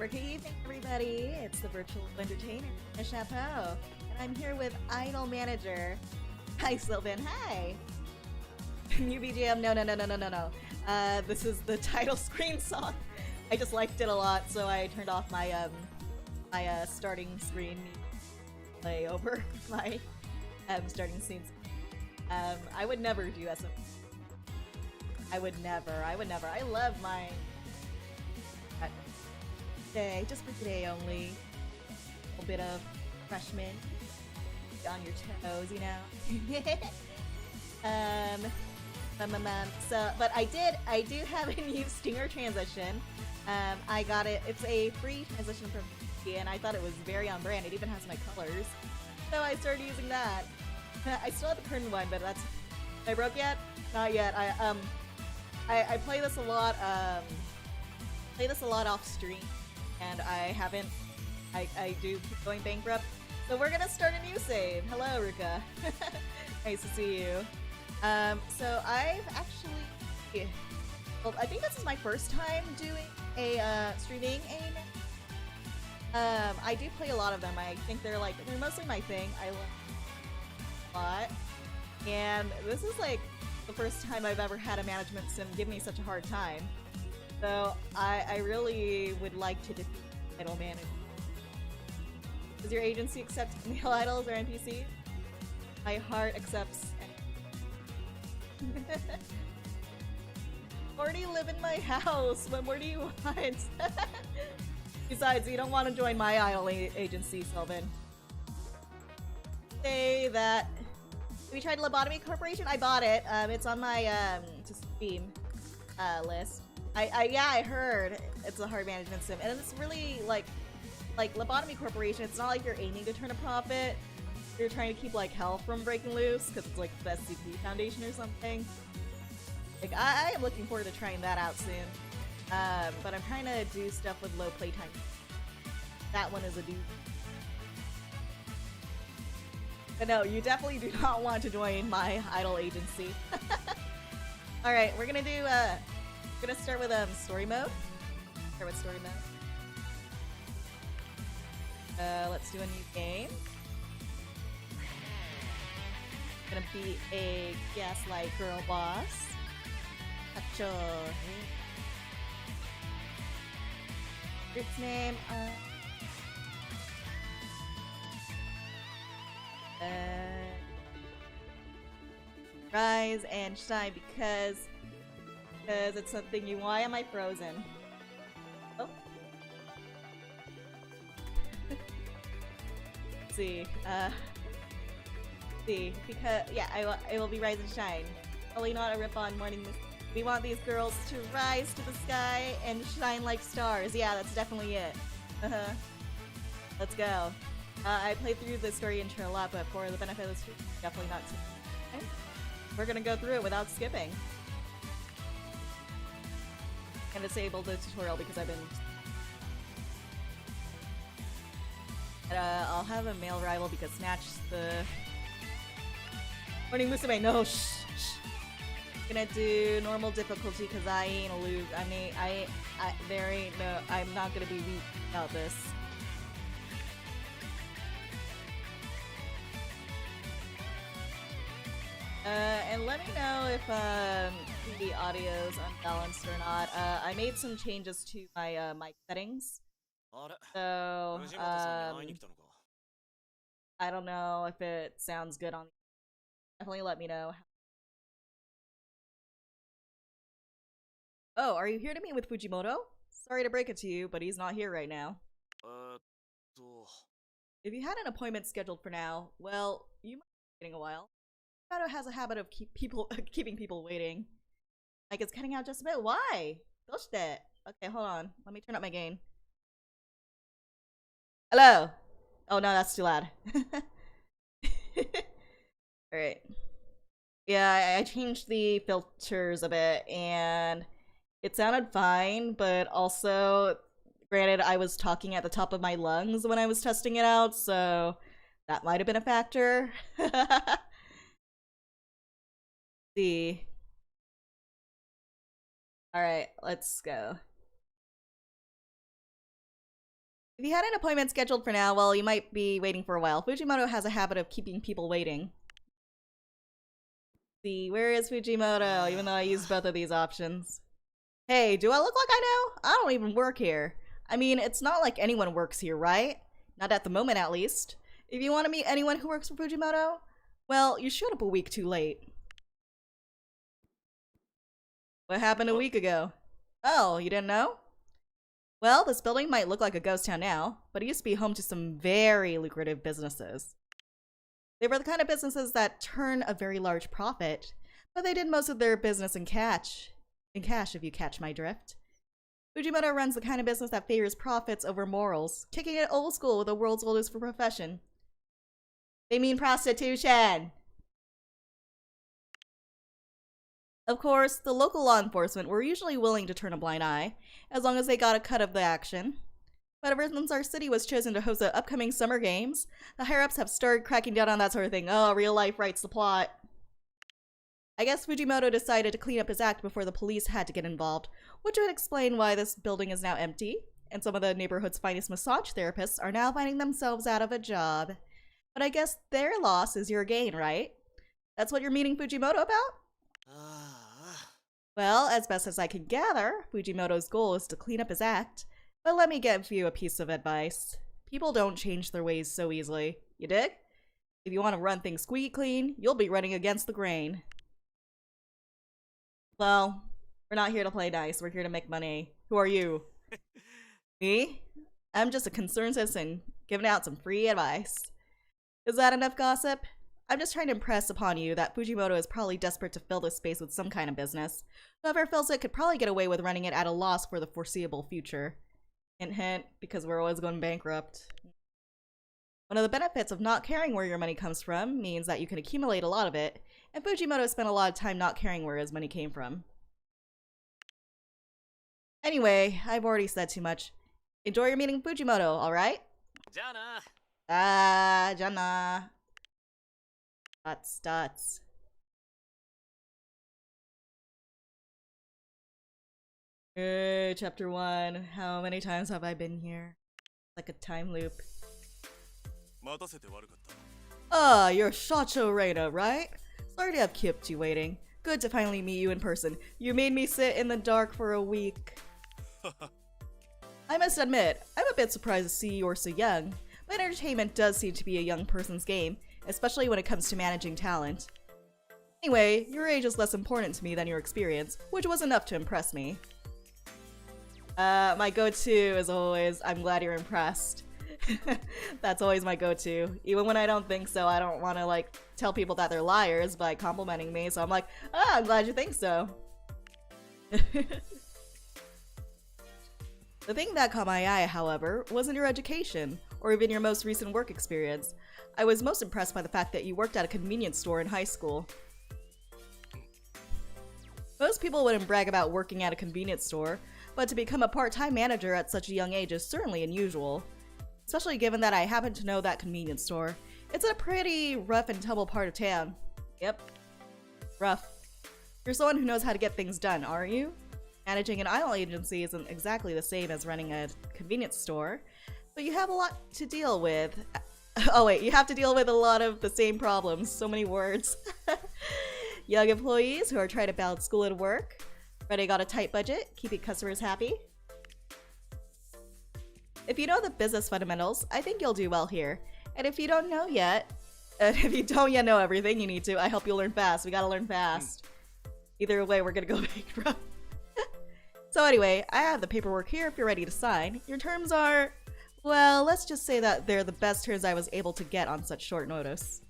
Good evening, everybody. It's the virtual entertainer, Reyna Chapeau, and I'm here with Idol Manager. Hi, Sylvan. Hi. New BGM. No. This is the title screen song. I just liked it a lot, so I turned off my starting screen play over my starting scenes. I would never do SM. I would never. I love my today, just for today only. A little bit of freshman on your toes, you know. But I do have a new Stinger transition. I got it. It's a free transition from VTuber, and I thought it was very on brand. It even has my colors, so I started using that. I still have the current one, but that's. I broke yet? Not yet. I play this a lot. Play this a lot off stream, and I haven't. I do keep going bankrupt. So we're gonna start a new save. Hello, Ruka. Nice to see you. So I've actually. Well, I think this is my first time doing a streaming anime. I do play a lot of them. I think they're mostly my thing. I love a lot, and this is like the first time I've ever had a management sim give me such a hard time. So I really would like to defeat idol manager. Does your agency accept male idols or NPCs? My heart accepts. Already live in my house. What more do you want? Besides, you don't want to join my idol agency, Sylvan. Say that. Have you tried Lobotomy Corporation? I bought it. It's on my to Steam list. I heard it's a hard management sim, and it's really like Lobotomy Corporation. It's not like you're aiming to turn a profit. You're trying to keep like hell from breaking loose because it's like the SCP Foundation or something. Like I am looking forward to trying that out soon. But I'm trying to do stuff with low playtime. That one is a do. But no, you definitely do not want to join my idol agency. All right, we're gonna do. We're gonna start with story mode. Start with story mode. Let's do a new game. Gonna be a gaslight girl boss. Acho. Group's name. Rise and shine because it's something you. Why am I frozen? Oh. Let's see. See, because yeah, I will be rise and shine. Probably not a rip-on morning. We want these girls to rise to the sky and shine like stars. Yeah, that's definitely it. Let's go. I played through the story intro a lot, but for the benefit of the stream, definitely not. Okay. We're gonna go through it without skipping. And disable the tutorial because I've been. I'll have a male rival because Snatch the. Morning Musume, no, shh. Gonna do normal difficulty because I ain't a lose. I mean, there ain't no. I'm not gonna be weak about this. And let me know if the audio's unbalanced or not. I made some changes to my mic settings, so I don't know if it sounds good on. Definitely let me know. Oh, are you here to meet with Fujimoto? Sorry to break it to you, but he's not here right now. If you had an appointment scheduled for now, well, you might be waiting a while. Fujimoto has a habit of keeping people waiting. Like it's cutting out just a bit. Why? Doshite. Okay, hold on. Let me turn up my gain. Hello. Oh no, that's too loud. Alright. Yeah, I changed the filters a bit, and it sounded fine, but also, granted, I was talking at the top of my lungs when I was testing it out, so that might have been a factor. See. Alright, let's go. If you had an appointment scheduled for now, well, you might be waiting for a while. Fujimoto has a habit of keeping people waiting. Let's see, where is Fujimoto? Even though I used both of these options. Hey, do I look like I know? I don't even work here. I mean, it's not like anyone works here, right? Not at the moment, at least. If you want to meet anyone who works for Fujimoto, well, you showed up a week too late. What happened a week ago? Oh, you didn't know? Well, this building might look like a ghost town now, but it used to be home to some very lucrative businesses. They were the kind of businesses that turn a very large profit, but they did most of their business in cash. In cash, if you catch my drift. Fujimoto runs the kind of business that favors profits over morals, kicking it old school with the world's oldest profession. They mean prostitution! Of course, the local law enforcement were usually willing to turn a blind eye, as long as they got a cut of the action. But ever since our city was chosen to host the upcoming summer games, the higher-ups have started cracking down on that sort of thing. Oh, real life writes the plot. I guess Fujimoto decided to clean up his act before the police had to get involved, which would explain why this building is now empty, and some of the neighborhood's finest massage therapists are now finding themselves out of a job. But I guess their loss is your gain, right? That's what you're meeting Fujimoto about? Well, as best as I can gather, Fujimoto's goal is to clean up his act. But let me give you a piece of advice. People don't change their ways so easily. You dig? If you want to run things squeaky clean, you'll be running against the grain. Well, we're not here to play nice. We're here to make money. Who are you? Me? I'm just a concerned citizen, giving out some free advice. Is that enough gossip? I'm just trying to impress upon you that Fujimoto is probably desperate to fill this space with some kind of business. Whoever fills it could probably get away with running it at a loss for the foreseeable future. Hint hint, because we're always going bankrupt. One of the benefits of not caring where your money comes from means that you can accumulate a lot of it, and Fujimoto spent a lot of time not caring where his money came from. Anyway, I've already said too much. Enjoy your meeting Fujimoto, alright? Jana! Jana. Dots. Chapter 1. How many times have I been here? Like a time loop. Ah, you're Shacho Reyna, right? Sorry to have kept you waiting. Good to finally meet you in person. You made me sit in the dark for a week. I must admit, I'm a bit surprised to see you're so young, but entertainment does seem to be a young person's game, especially when it comes to managing talent. Anyway, your age is less important to me than your experience, which was enough to impress me. My go-to is always, I'm glad you're impressed. That's always my go-to. Even when I don't think so, I don't want to like tell people that they're liars by complimenting me, so I'm like, I'm glad you think so. The thing that caught my eye, however, wasn't your education, or even your most recent work experience. I was most impressed by the fact that you worked at a convenience store in high school. Most people wouldn't brag about working at a convenience store, but to become a part-time manager at such a young age is certainly unusual. Especially given that I happen to know that convenience store. It's a pretty rough and tumble part of town. Yep. Rough. You're someone who knows how to get things done, aren't you? Managing an idol agency isn't exactly the same as running a convenience store, but you have a lot to deal with. Oh wait, you have to deal with a lot of the same problems. So many words. Young employees who are trying to balance school and work. Ready got a tight budget, keeping customers happy. If you know the business fundamentals, I think you'll do well here. And if you don't know yet, if you don't yet know everything you need to, I hope you'll learn fast. We gotta learn fast. Either way, we're gonna go bankrupt. So anyway, I have the paperwork here if you're ready to sign. Your terms are, well, let's just say that they're the best terms I was able to get on such short notice.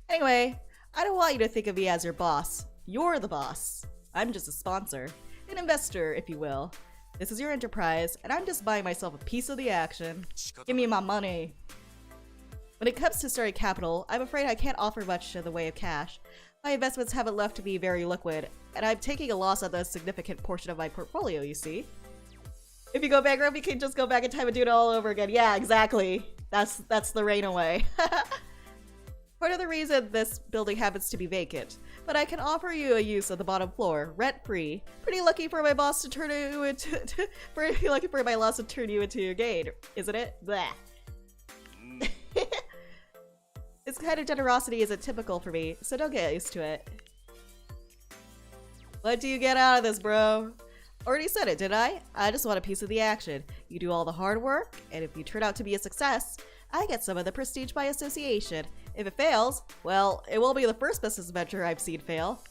Anyway, I don't want you to think of me as your boss. You're the boss. I'm just a sponsor. An investor, if you will. This is your enterprise, and I'm just buying myself a piece of the action. Give me my money. When it comes to starting capital, I'm afraid I can't offer much in the way of cash. My investments haven't left to be very liquid, and I'm taking a loss on a significant portion of my portfolio, you see. If you go bankrupt, you can just go back in time and do it all over again. Yeah, exactly. That's the Reyna way. Part of the reason this building happens to be vacant, but I can offer you a use of the bottom floor, rent-free. Pretty lucky for my boss to turn you into pretty lucky for my loss to turn you into a gain, isn't it? Blah. This kind of generosity isn't typical for me, so don't get used to it. What do you get out of this, bro? Already said it, didn't I? I just want a piece of the action. You do all the hard work, and if you turn out to be a success, I get some of the prestige by association. If it fails, well, it won't be the first business venture I've seen fail.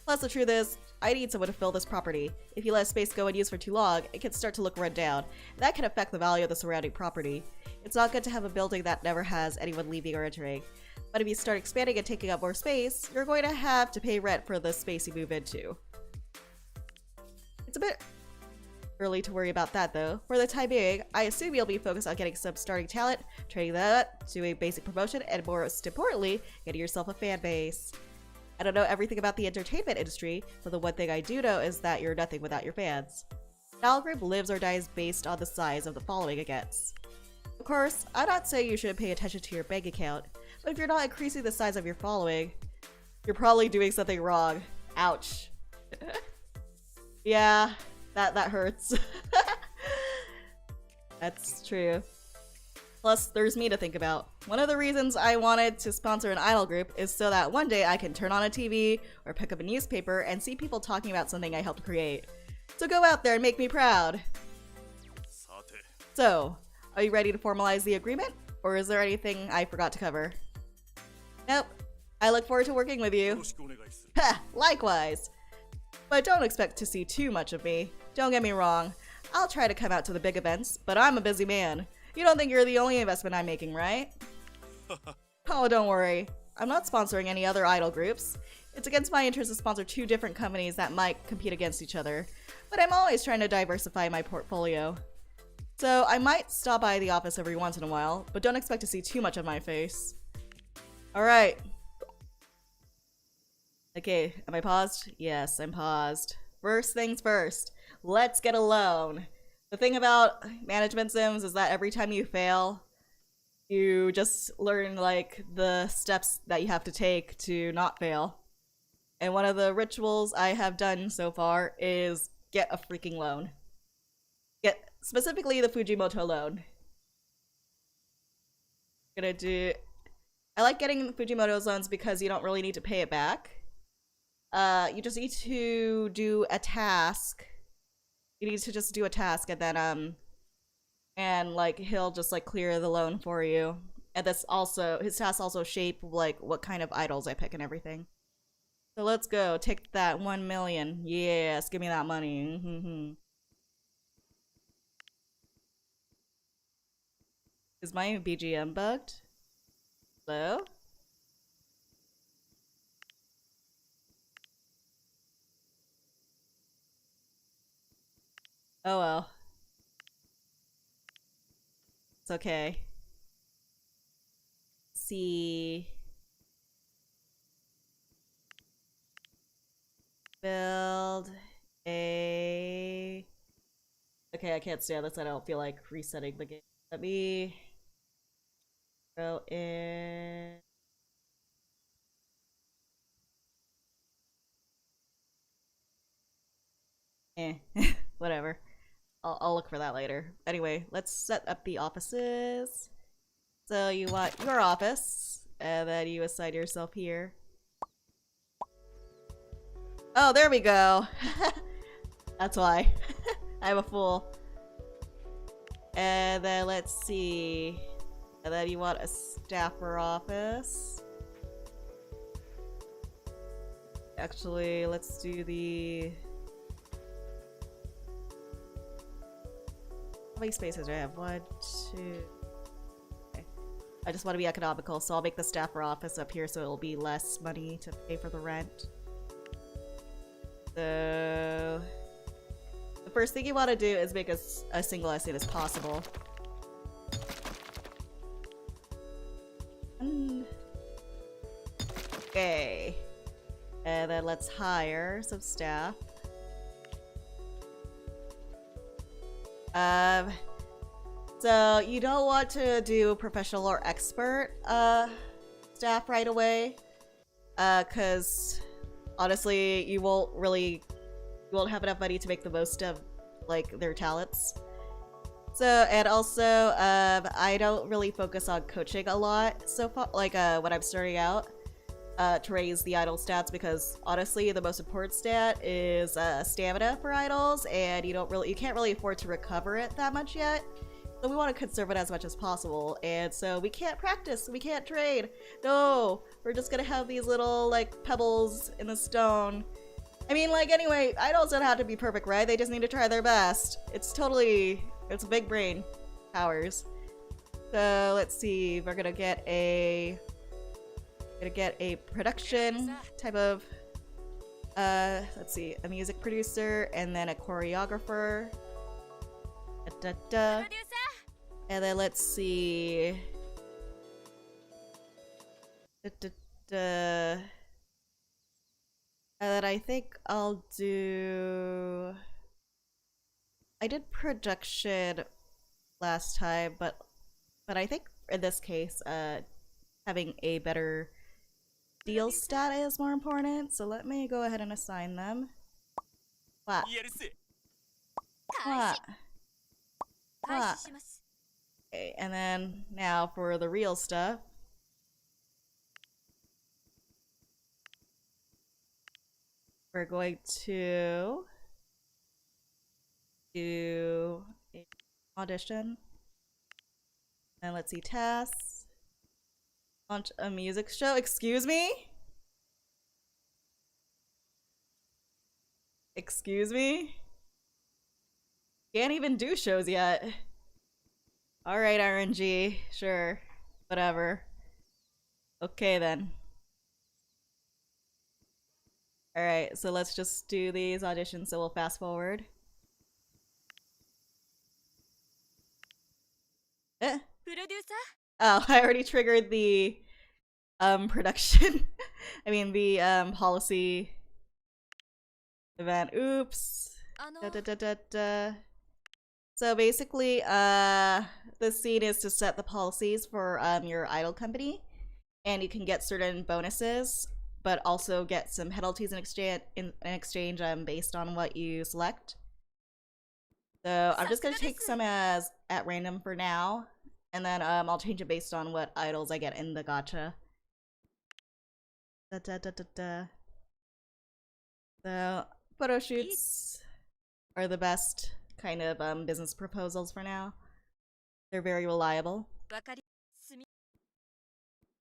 Plus, the truth is, I need someone to fill this property. If you let space go unused for too long, it can start to look run down. That can affect the value of the surrounding property. It's not good to have a building that never has anyone leaving or entering. But if you start expanding and taking up more space, you're going to have to pay rent for the space you move into. It's a bit early to worry about that though. For the time being, I assume you'll be focused on getting some starting talent, training that, doing basic promotion, and most importantly, getting yourself a fan base. I don't know everything about the entertainment industry, but the one thing I do know is that you're nothing without your fans. An group lives or dies based on the size of the following it gets. Of course, I'm not saying you shouldn't pay attention to your bank account, but if you're not increasing the size of your following, you're probably doing something wrong. Ouch. Yeah, that hurts. That's true. Plus, there's me to think about. One of the reasons I wanted to sponsor an idol group is so that one day I can turn on a TV or pick up a newspaper and see people talking about something I helped create. So go out there and make me proud. So, are you ready to formalize the agreement? Or is there anything I forgot to cover? Nope. I look forward to working with you. Ha! Likewise! But don't expect to see too much of me. Don't get me wrong. I'll try to come out to the big events, but I'm a busy man. You don't think you're the only investment I'm making, right? Oh, don't worry. I'm not sponsoring any other idol groups. It's against my interest to sponsor two different companies that might compete against each other. But I'm always trying to diversify my portfolio. So I might stop by the office every once in a while, but don't expect to see too much of my face. Alright. Okay, am I paused? Yes, I'm paused. First things first, let's get a loan. The thing about management sims is that every time you fail, you just learn like the steps that you have to take to not fail. And one of the rituals I have done so far is get a freaking loan. Get specifically the Fujimoto loan. I like getting Fujimoto's loans because you don't really need to pay it back. You just need to do a task. You need to just do a task and then and like he'll just like clear the loan for you. And that's also his tasks also shape like what kind of idols I pick and everything. So let's go. Take that 1 million. Yes, give me that money. Is my BGM bugged? Hello? Oh well. It's okay. Let's see. Build a... Okay, I can't stand this. I don't feel like resetting the game. Let me go in... Whatever. I'll look for that later. Anyway, let's set up the offices. So you want your office, and then you assign yourself here. Oh, there we go. That's why. I'm a fool. And then let's see. And then you want a staffer office. Actually, let's do the... How many spaces do I have? 1, 2... Okay. I just want to be economical, so I'll make the staffer office up here so it'll be less money to pay for the rent. So... The first thing you want to do is make a single as soon as possible. Okay. And then let's hire some staff. So you don't want to do professional or expert staff right away. Cause honestly, you won't have enough money to make the most of like their talents. So, and also, I don't really focus on coaching a lot so far, like when I'm starting out, to raise the idol stats, because honestly, the most important stat is stamina for idols, and you can't really afford to recover it that much yet. So we want to conserve it as much as possible, and so we can't practice, we can't trade. No, we're just gonna have these little like pebbles in the stone. I mean, like, anyway, idols don't have to be perfect, right? They just need to try their best. It's big brain powers. So let's see, we're gonna get a production type of let's see, a music producer, and then a choreographer. And then let's see. And then I think I'll do. I did production last time, but I think in this case, having a better deal stat is more important. So let me go ahead and assign them. What? What? What? Okay, and then now for the real stuff. We're going to do an audition. And let's see, tasks. Launch a music show. Excuse me? Excuse me? Can't even do shows yet. Alright, RNG. Sure. Whatever. Okay then. Alright, so let's just do these auditions, so we'll fast forward. Oh, I already triggered the production. I mean the policy event. Oops. So basically, the scene is to set the policies for your idol company, and you can get certain bonuses, but also get some penalties in exchange based on what you select. So I'm just gonna take some at random for now, and then I'll change it based on what idols I get in the gacha. So photo shoots are the best kind of business proposals for now. They're very reliable.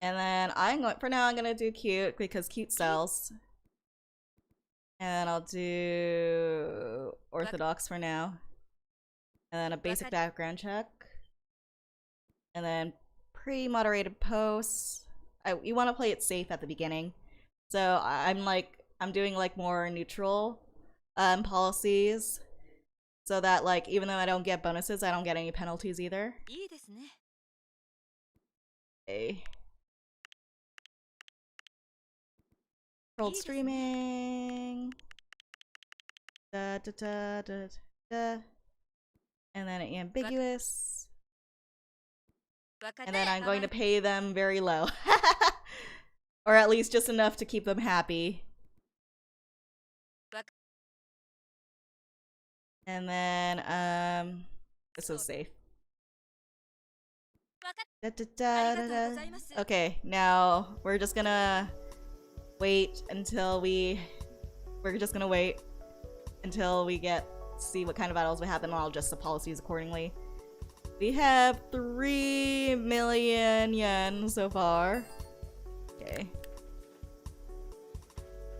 And then I'm gonna do cute because cute sells. And I'll do orthodox for now. And then a basic background check. And then pre-moderated posts. You want to play it safe at the beginning. So I'm doing like more neutral policies. So that like even though I don't get bonuses, I don't get any penalties either. Okay. Controlled streaming. And then ambiguous. And then I'm going to pay them very low. Or at least just enough to keep them happy. And then, this is safe. Okay, now we're just gonna wait until we're just gonna wait until we see what kind of battles we happen, and I'll adjust the policies accordingly. We have 3 million yen so far. Okay.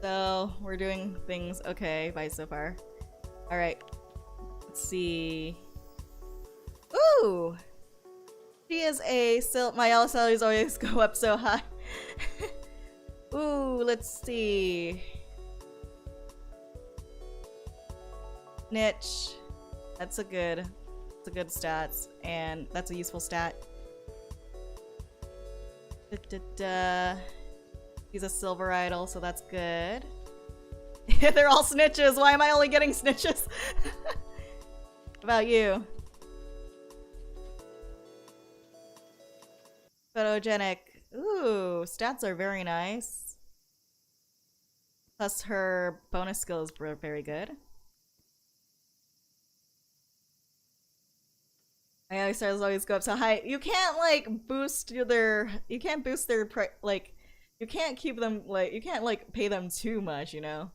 So, we're doing things okay by so far. Alright. Let's see. Ooh! She is my salaries always go up so high. Ooh, let's see. Niche. That's a good stats, and that's a useful stat. He's a silver idol, so that's good. They're all snitches. Why am I only getting snitches? What about you? Photogenic. Ooh, stats are very nice. Plus her bonus skills were very good. I always stars always go up to high. You can't like boost their. You can't boost their like. You can't keep them like. You can't like pay them too much. You know.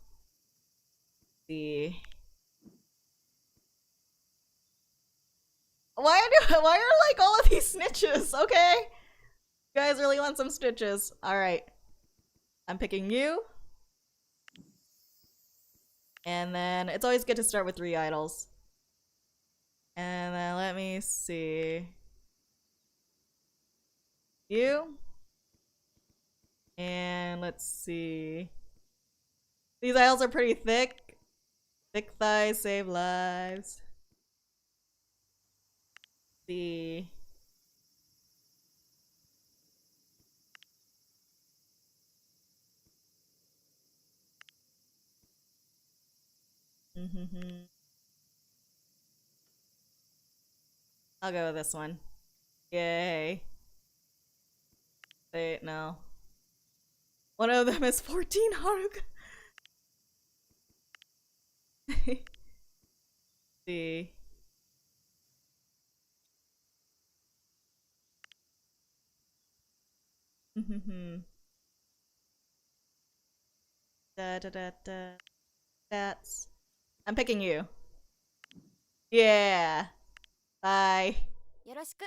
Why are like all of these snitches? Okay, you guys really want some stitches? All right, I'm picking you. And then it's always good to start with 3 idols. And then let me see. You. And let's see. These idols are pretty thick. Thick thighs save lives. See. I'll go with this one. Yay. Wait, no. One of them is 14 Haruka. See. Da da da da. That's. I'm picking you. Yeah. Bye. よろしく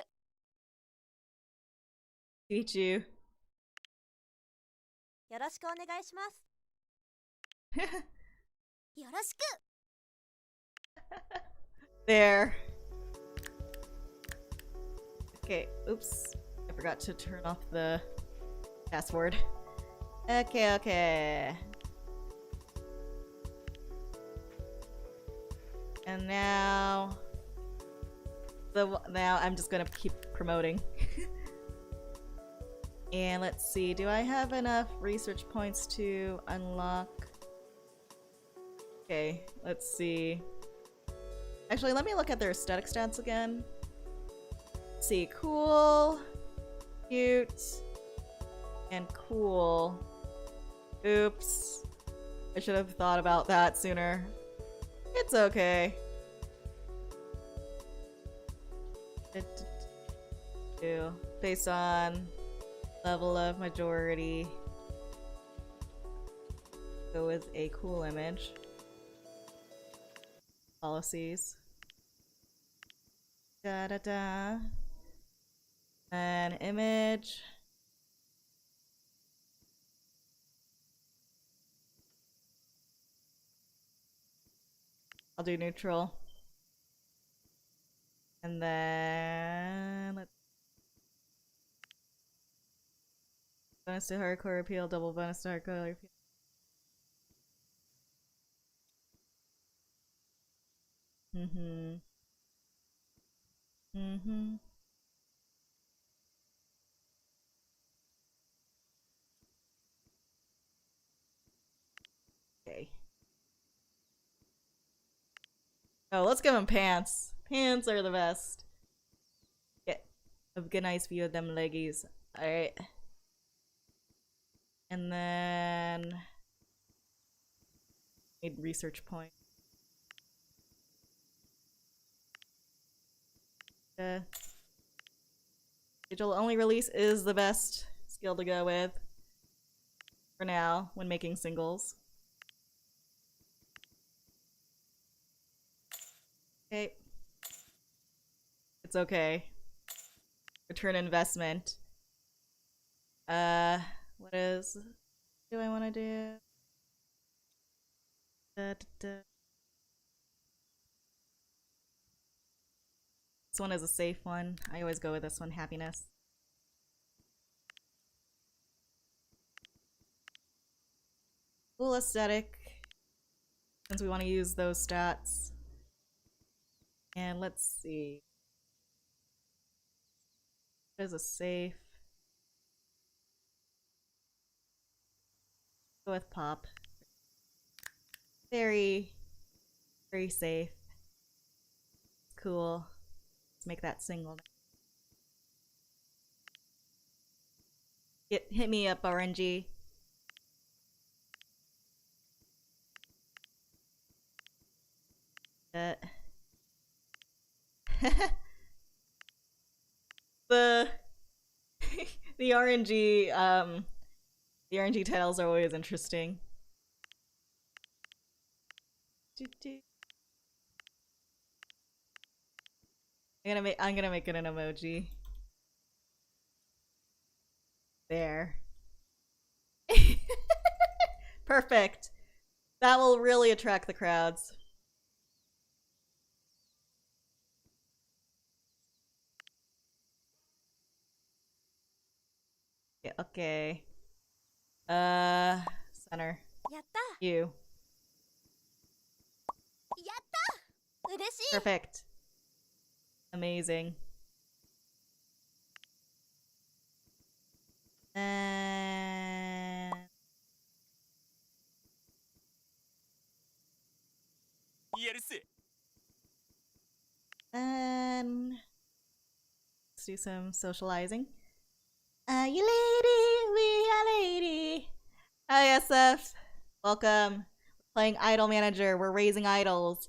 Meet you. よろしくお願いします。よろしく There. Okay, oops. I forgot to turn off the password. Okay, okay. And now I'm just gonna keep promoting. And let's see, do I have enough research points to unlock? Okay, let's see. Actually, let me look at their aesthetic stats again. Let's see, cool, cute, and cool. Oops. I should have thought about that sooner. It's okay. Based on level of majority, go with a cool image. Policies. Da da da. An image. I'll do neutral. And then let's bonus to hardcore appeal, double bonus to hardcore appeal. Okay. Oh, let's give him pants. Pants are the best. Get a good nice view of them leggies. Alright. And then need research point. Digital only release is the best skill to go with for now when making singles. Okay. It's okay. Return investment. What do I want to do? This one is a safe one. I always go with this one, happiness. Cool aesthetic, since we want to use those stats. And let's see. What is a safe? Go with pop. Very, very safe. Cool. Let's make that single. Hit me up, RNG. The the RNG the RNG titles are always interesting. I'm gonna make it an emoji. There. Perfect. That will really attract the crowds. Yeah, okay. Center. やった You. やった嬉しい Perfect. Amazing. And... And... Let's do some socializing. You lady, we are lady. Hi, SF. Welcome. Playing Idol Manager. We're raising idols.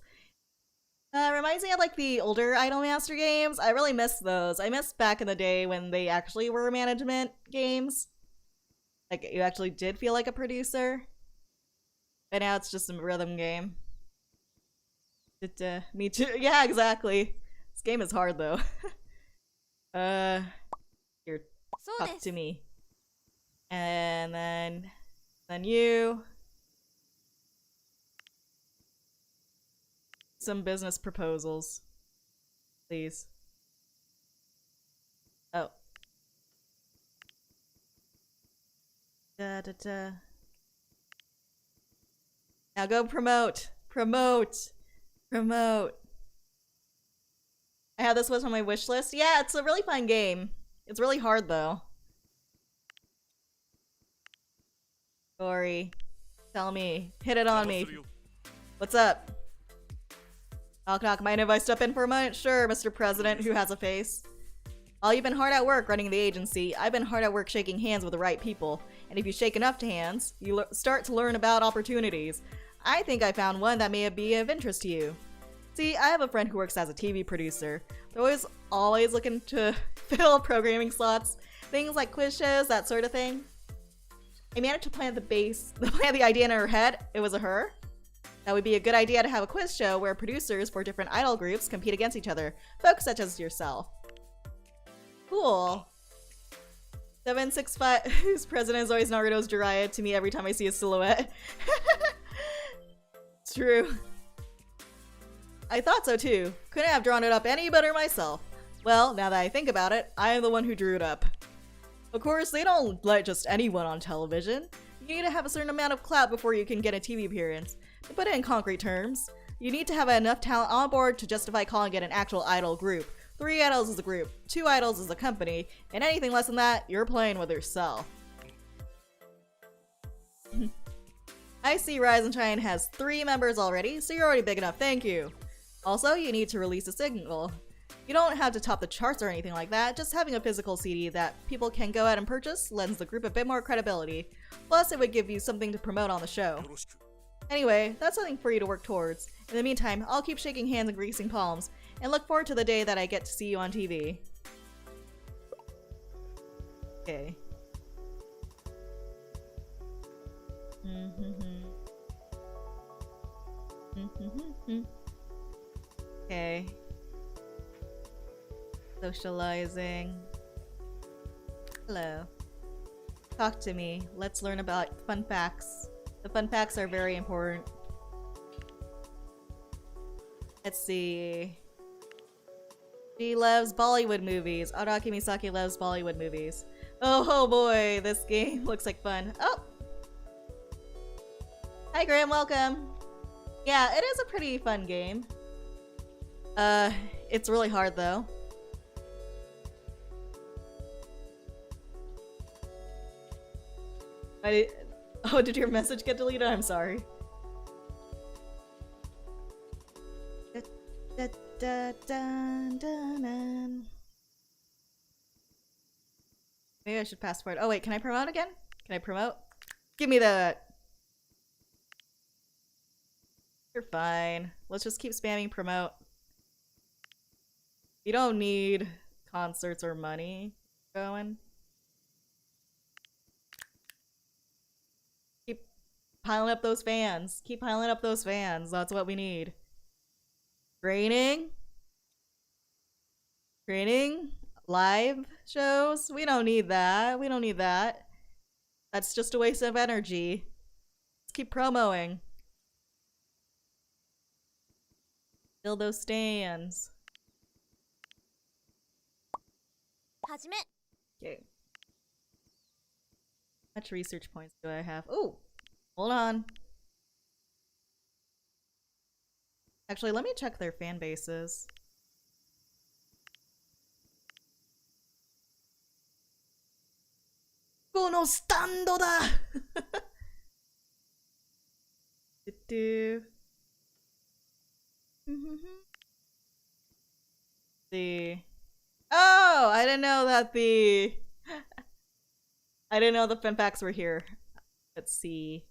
Reminds me of like the older Idol Master games. I really miss those. I miss back in the day when they actually were management games. Like you actually did feel like a producer. But now it's just a rhythm game. Me too. Yeah, exactly. This game is hard though. Here, talk to me. And then you. Some business proposals. Please. Oh. Now go promote. Promote. Promote. I have this was on my wish list. Yeah, it's a really fun game. It's really hard though. Sorry. Tell me. Hit it on me. What's up? Knock knock, mind if I step in for a moment? Sure, Mr. President, who has a face. While you've been hard at work running the agency, I've been hard at work shaking hands with the right people. And if you shake enough hands, you start to learn about opportunities. I think I found one that may be of interest to you. See, I have a friend who works as a TV producer. They're always looking to fill programming slots. Things like quiz shows, that sort of thing. I managed to plant the idea in her head. It was a her. That would be a good idea to have a quiz show where producers for different idol groups compete against each other, folks such as yourself. Cool. 765, whose president is always Naruto's Jiraiya to me every time I see a silhouette. It's true. I thought so too. Couldn't have drawn it up any better myself. Well, now that I think about it, I am the one who drew it up. Of course, they don't let just anyone on television. You need to have a certain amount of clout before you can get a TV appearance. To put it in concrete terms, you need to have enough talent on board to justify calling it an actual idol group. 3 idols is a group, 2 idols is a company, and anything less than that, you're playing with yourself. I see Rise and Shine has 3 members already, so you're already big enough, thank you. Also, you need to release a single. You don't have to top the charts or anything like that, just having a physical CD that people can go out and purchase lends the group a bit more credibility. Plus, it would give you something to promote on the show. Anyway, that's something for you to work towards. In the meantime, I'll keep shaking hands and greasing palms, and look forward to the day that I get to see you on TV. Okay. Okay. Socializing. Hello. Talk to me. Let's learn about fun facts. The fun facts are very important. Let's see. She loves Bollywood movies. Araki Misaki loves Bollywood movies. Oh boy, this game looks like fun. Oh! Hi Graham, welcome! Yeah, it is a pretty fun game. It's really hard though. Oh, did your message get deleted? I'm sorry. Maybe I should fast forward. Oh wait, can I promote again? Can I promote? Give me the... You're fine. Let's just keep spamming promote. You don't need concerts or money going. Keep piling up those fans. Keep piling up those fans. That's what we need. Training? Training? Live shows? We don't need that. We don't need that. That's just a waste of energy. Let's keep promoing. Fill those stands. Okay. How much research points do I have? Oh, hold on. Actually, let me check their fan bases. Kono stando da! See. Oh, I didn't know that the... I didn't know the fun facts were here. Let's see.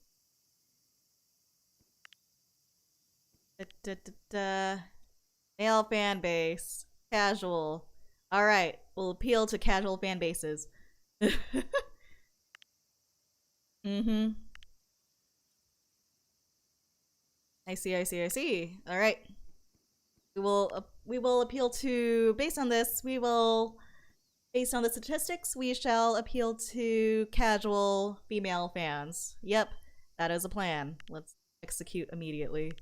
Male fan base. Casual. Alright, we'll appeal to casual fan bases. Mm-hmm. I see. Alright. We will appeal to, based on the statistics, we shall appeal to casual female fans. Yep, that is a plan. Let's execute immediately.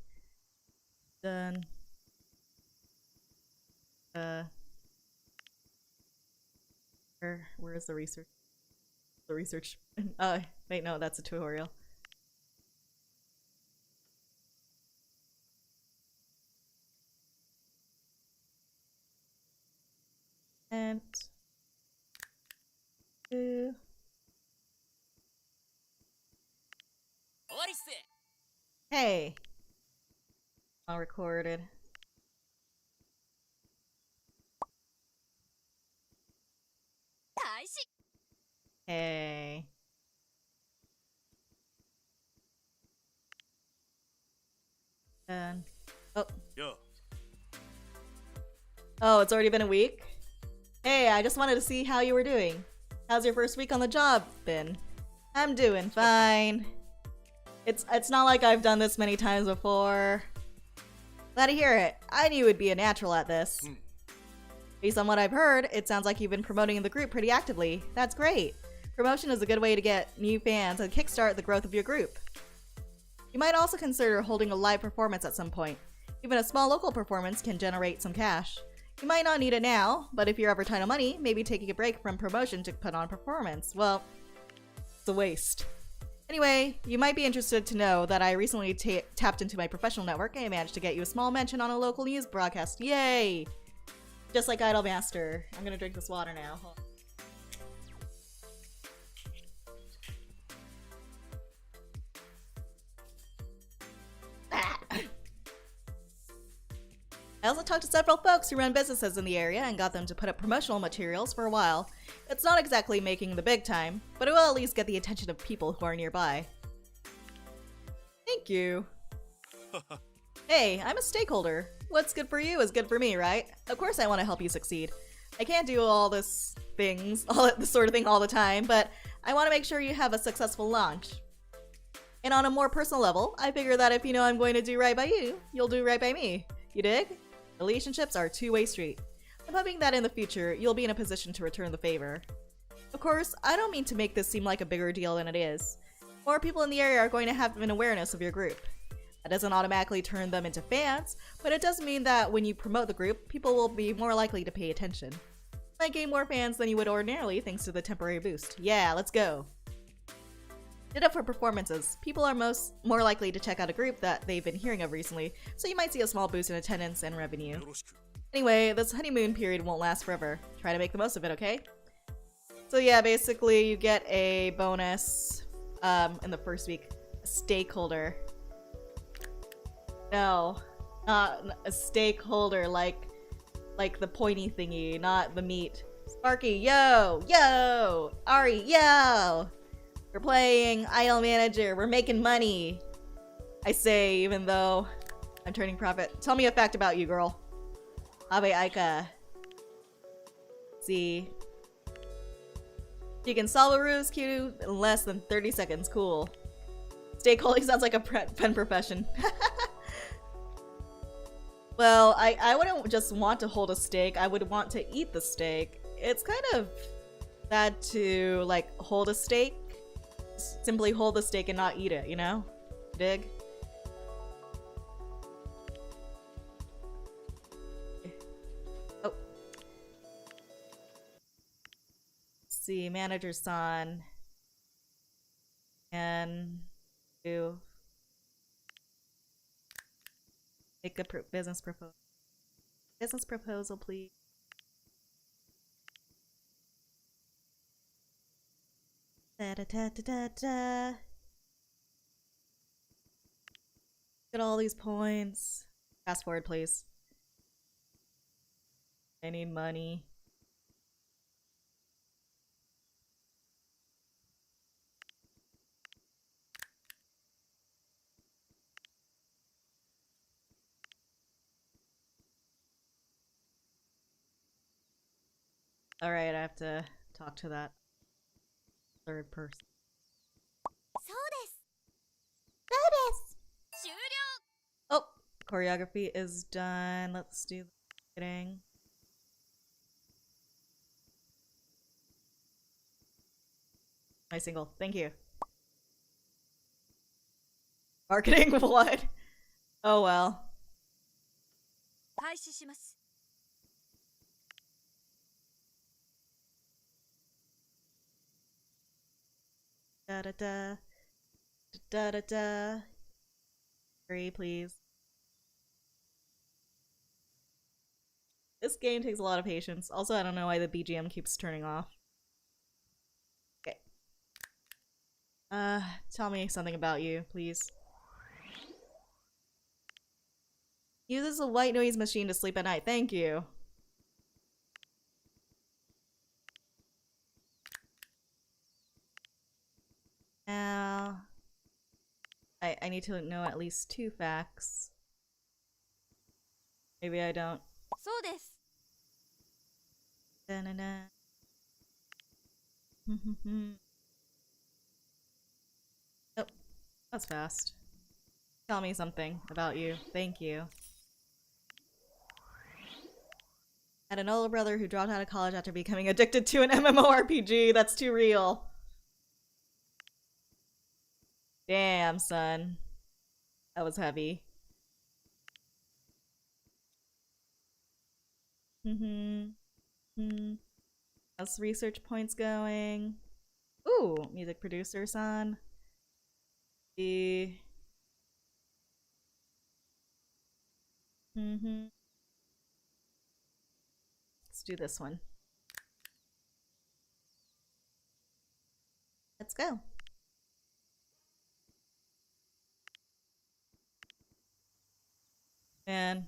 Done. Where is the research? The research. Wait, no, that's a tutorial. And hey, all recorded. Hey. And oh. Oh, it's already been a week? Hey, I just wanted to see how you were doing. How's your first week on the job been? I'm doing fine. It's not like I've done this many times before. Glad to hear it. I knew you would be a natural at this. Based on what I've heard, it sounds like you've been promoting the group pretty actively. That's great. Promotion is a good way to get new fans and kickstart the growth of your group. You might also consider holding a live performance at some point. Even a small local performance can generate some cash. You might not need it now, but if you're ever tight on money, maybe taking a break from promotion to put on a performance, well, it's a waste. Anyway, you might be interested to know that I recently tapped into my professional network and I managed to get you a small mention on a local news broadcast. Yay! Just like Idolmaster. I'm gonna drink this water now. Hold on. I also talked to several folks who run businesses in the area and got them to put up promotional materials for a while. It's not exactly making the big time, but it will at least get the attention of people who are nearby. Thank you. Hey, I'm a stakeholder. What's good for you is good for me, right? Of course I want to help you succeed. I can't do all this sort of thing all the time, but I want to make sure you have a successful launch. And on a more personal level, I figure that if you know I'm going to do right by you, you'll do right by me. You dig? Relationships are a two-way street. I'm hoping that in the future, you'll be in a position to return the favor. Of course, I don't mean to make this seem like a bigger deal than it is. More people in the area are going to have an awareness of your group. That doesn't automatically turn them into fans, but it does mean that when you promote the group, people will be more likely to pay attention. You might gain more fans than you would ordinarily thanks to the temporary boost. Yeah, let's go! Did it for performances. People are more likely to check out a group that they've been hearing of recently, so you might see a small boost in attendance and revenue. Anyway, this honeymoon period won't last forever. Try to make the most of it, okay? So yeah, basically you get a bonus in the first week. A stakeholder. No, not a stakeholder like the pointy thingy, not the meat. Sparky, yo! Yo! Ari, yo! We're playing Aisle Manager. We're making money. I say, even though I'm turning profit. Tell me a fact about you, girl. Abe Aika. See. You can solve a Rubik's Cube in less than 30 seconds. Cool. Steak holding sounds like a pen profession. Well, I wouldn't just want to hold a steak. I would want to eat the steak. It's kind of sad to, like, hold a steak. Simply hold the steak and not eat it, you know? Dig? Oh. Let's see, manager-san. And do make a business proposal. Business proposal, please. Da da da da da da. Get all these points. Fast forward, please. I need money. Alright, I have to talk to that third person. そうです。そうです。終了。 Oh! Choreography is done. Let's do the marketing. My single. Thank you. Marketing? What? Oh well. 開始します。 Da da da. Da da da. Hurry, please. This game takes a lot of patience. Also, I don't know why the BGM keeps turning off. Okay. Tell me something about you, please. Uses a white noise machine to sleep at night. Thank you. Now, I need to know at least 2 facts. Maybe I don't. そうです。 Da-na-na. Oh, that's fast. Tell me something about you. Thank you. Had an older brother who dropped out of college after becoming addicted to an MMORPG. That's too real. Damn, son. That was heavy. How's research points going? Ooh, music producer, son. Let's do this one. Let's go. Man.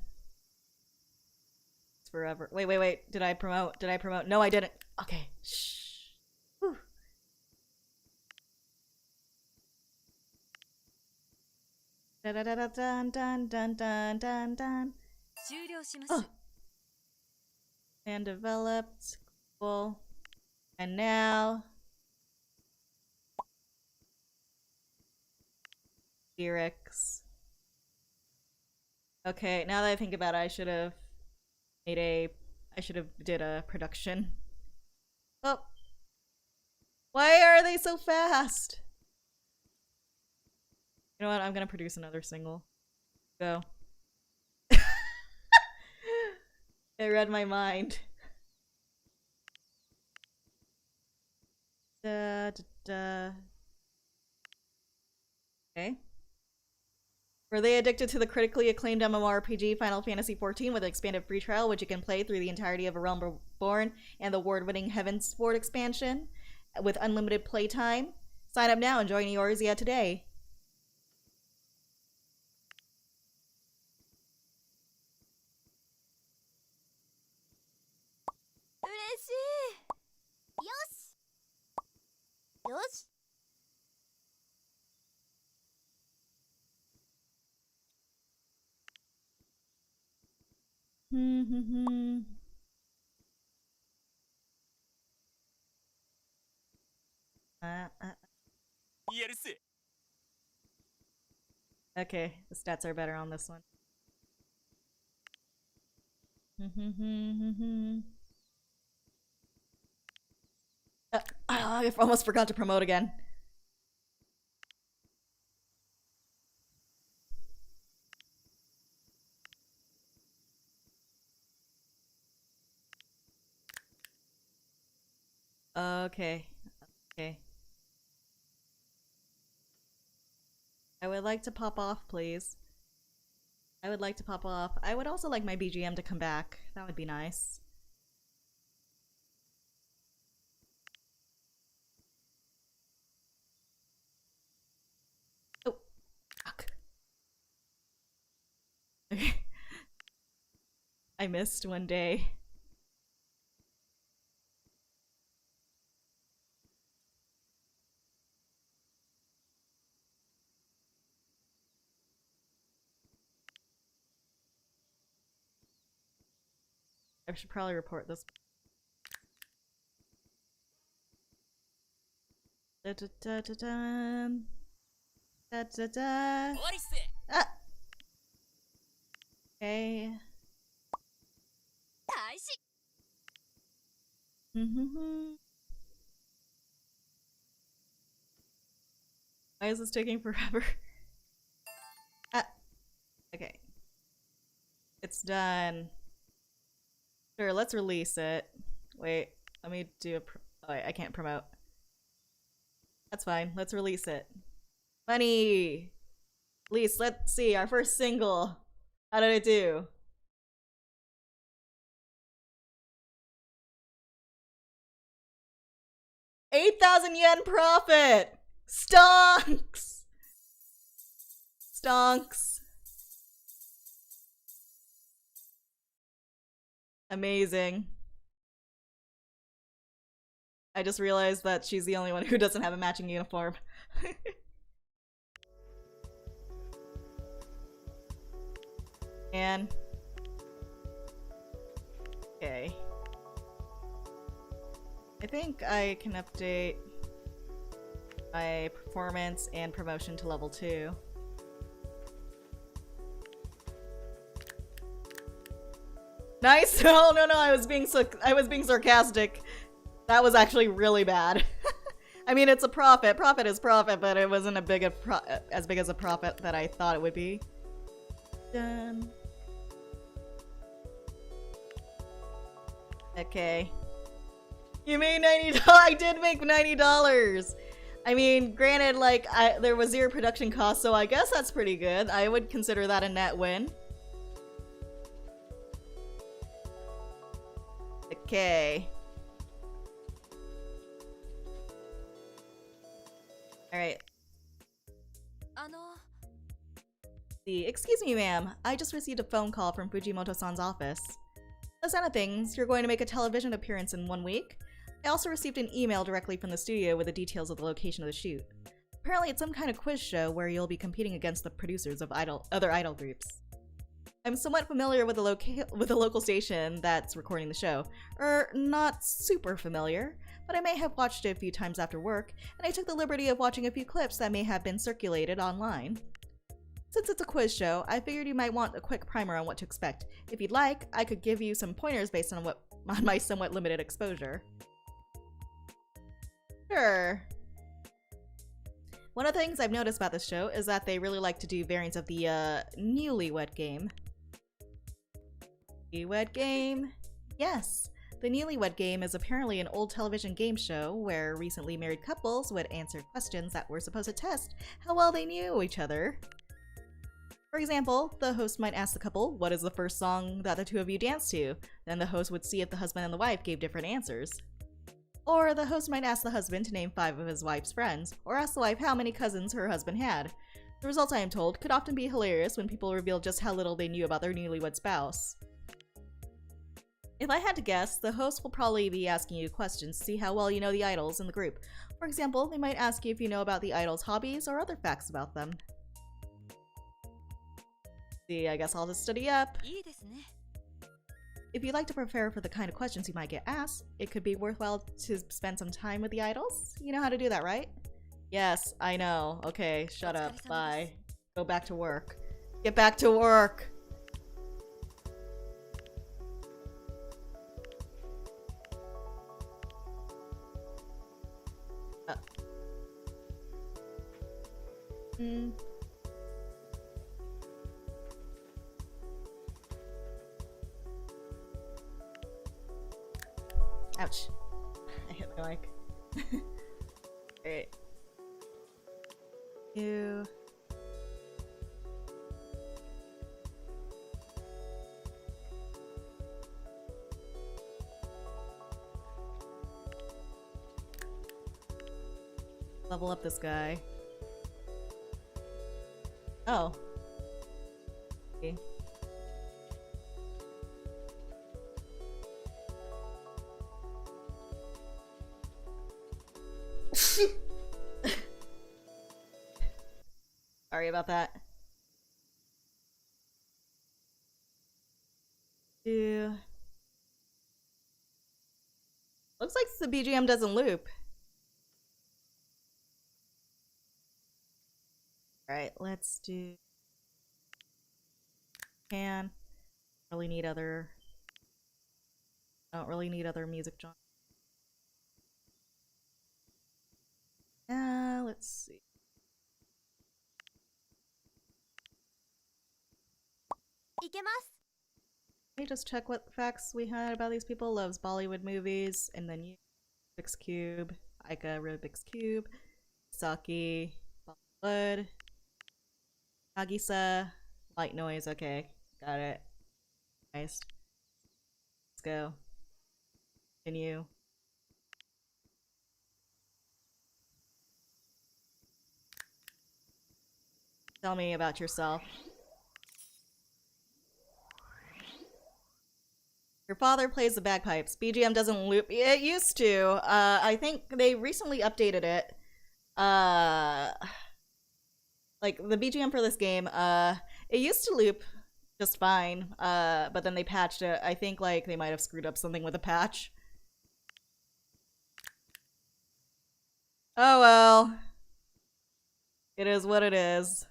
It's forever. Wait. Did I promote? No, I didn't. Okay. Shh. Whew. Da da da da dun dun dun dun dun dun. 終了します。 And developed. Cool. And now lyrics. Okay, now that I think about it, I should have did a production. Oh. Why are they so fast? You know what? I'm gonna produce another single. Go. It read my mind. Da, da, da. Okay. Were they addicted to the critically acclaimed MMORPG Final Fantasy XIV with an expanded free trial, which you can play through the entirety of A Realm Reborn and the award-winning Heavensward expansion with unlimited playtime? Sign up now and join Eorzea today. よし。Okay, the stats are better on this one. I almost forgot to promote again. Okay. Okay. I would like to pop off, please. I would like to pop off. I would also like my BGM to come back. That would be nice. Oh, fuck. Okay. I missed one day. I should probably report this. Da da da da da. Da da da. Ah. Okay. Why is this taking forever? Ah. Okay. It's done. Sure, let's release it. Wait, let me do a oh, wait, I can't promote. That's fine, let's release it. Money! Release, let's see, our first single. How did it do? yen profit! Stonks! Stonks. Amazing. I just realized that she's the only one who doesn't have a matching uniform. And okay. I think I can update my performance and promotion to level 2. Nice. Oh no, I was being sarcastic. That was actually really bad. I mean, it's a profit. Profit is profit, but it wasn't as big as a profit that I thought it would be. Done. Okay. You made $90. I did make $90. I mean, granted, like there was 0 production cost, so I guess that's pretty good. I would consider that a net win. Okay. Alright. Excuse me, ma'am. I just received a phone call from Fujimoto-san's office. The sign of things, you're going to make a television appearance in 1 week. I also received an email directly from the studio with the details of the location of the shoot. Apparently it's some kind of quiz show where you'll be competing against the producers of other idol groups. I'm somewhat familiar with the local station that's recording the show. Not super familiar, but I may have watched it a few times after work, and I took the liberty of watching a few clips that may have been circulated online. Since it's a quiz show, I figured you might want a quick primer on what to expect. If you'd like, I could give you some pointers based on my somewhat limited exposure. Sure. One of the things I've noticed about this show is that they really like to do variants of the Newlywed Game. Newlywed Game? Yes. The Newlywed Game is apparently an old television game show where recently married couples would answer questions that were supposed to test how well they knew each other. For example, the host might ask the couple, what is the first song that the two of you danced to? Then the host would see if the husband and the wife gave different answers. Or the host might ask the husband to name 5 of his wife's friends, or ask the wife how many cousins her husband had. The results, I am told, could often be hilarious when people reveal just how little they knew about their newlywed spouse. If I had to guess, the host will probably be asking you questions to see how well you know the idols in the group. For example, they might ask you if you know about the idols' hobbies or other facts about them. See, I guess I'll just study up. If you'd like to prepare for the kind of questions you might get asked, it could be worthwhile to spend some time with the idols. You know how to do that, right? Yes, I know. Okay, shut up. Bye. Go back to work. Get back to work! Ouch. I hit my mic. Alright. You. Level up this guy. Oh. Okay. Sorry about that. Yeah. Looks like the BGM doesn't loop. Alright, let's do... Can. Really need other... Don't really need other music genres. Let's see. Let me just check what facts we had about these people. Loves Bollywood movies, and then Rubik's Cube, Aika Rubik's Cube, Saki, Bollywood, Nagisa, White Noise, okay, got it. Nice. Let's go. Continue. Tell me about yourself. Your father plays the bagpipes. BGM doesn't loop. It used to. I think they recently updated it. Like, the BGM for this game, it used to loop just fine, but then they patched it. I think, like, they might have screwed up something with a patch. Oh well. It is what it is.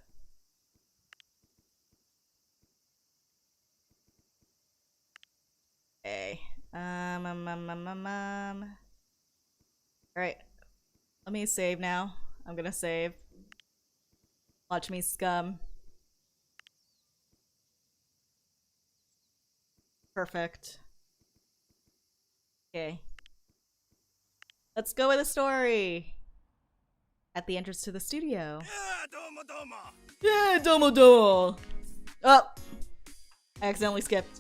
Okay. Alright. Let me save now. I'm gonna save. Watch me scum. Perfect. Okay. Let's go with the story! At the entrance to the studio. Yeah, domo domo! Oh! I accidentally skipped.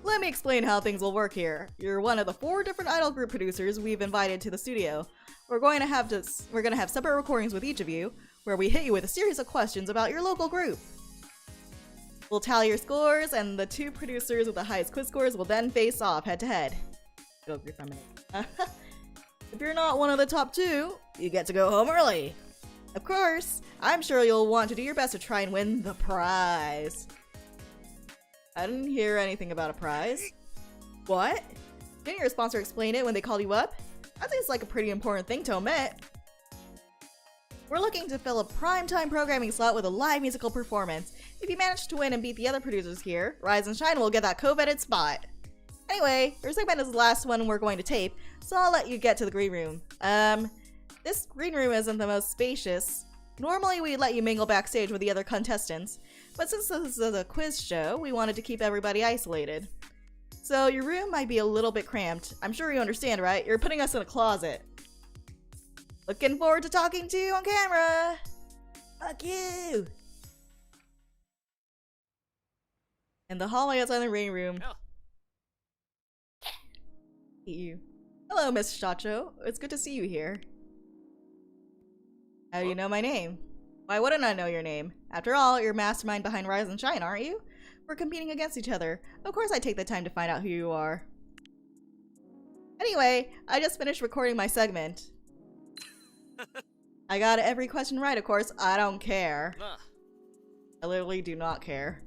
Let me explain how things will work here. You're one of the 4 different idol group producers we've invited to the studio. We're gonna have separate recordings with each of you, where we hit you with a series of questions about your local group. We'll tally your scores, and the 2 producers with the highest quiz scores will then face off head-to-head. If you're not one of the top 2, you get to go home early. Of course, I'm sure you'll want to do your best to try and win the prize. I didn't hear anything about a prize. What? Didn't your sponsor explain it when they called you up? That seems like a pretty important thing to omit. We're looking to fill a primetime programming slot with a live musical performance. If you manage to win and beat the other producers here, Rise and Shine will get that coveted spot. Anyway, your segment is the last one we're going to tape, so I'll let you get to the green room. This green room isn't the most spacious. Normally we'd let you mingle backstage with the other contestants, but since this is a quiz show, we wanted to keep everybody isolated. So your room might be a little bit cramped. I'm sure you understand, right? You're putting us in a closet. Looking forward to talking to you on camera! Fuck you! In the hallway outside the green room. Oh. You. Hello, Miss Shacho. It's good to see you here. How do you know my name? Why wouldn't I know your name? After all, you're mastermind behind Rise and Shine, aren't you? We're competing against each other. Of course I take the time to find out who you are. Anyway, I just finished recording my segment. I got every question right, of course. I don't care. I literally do not care.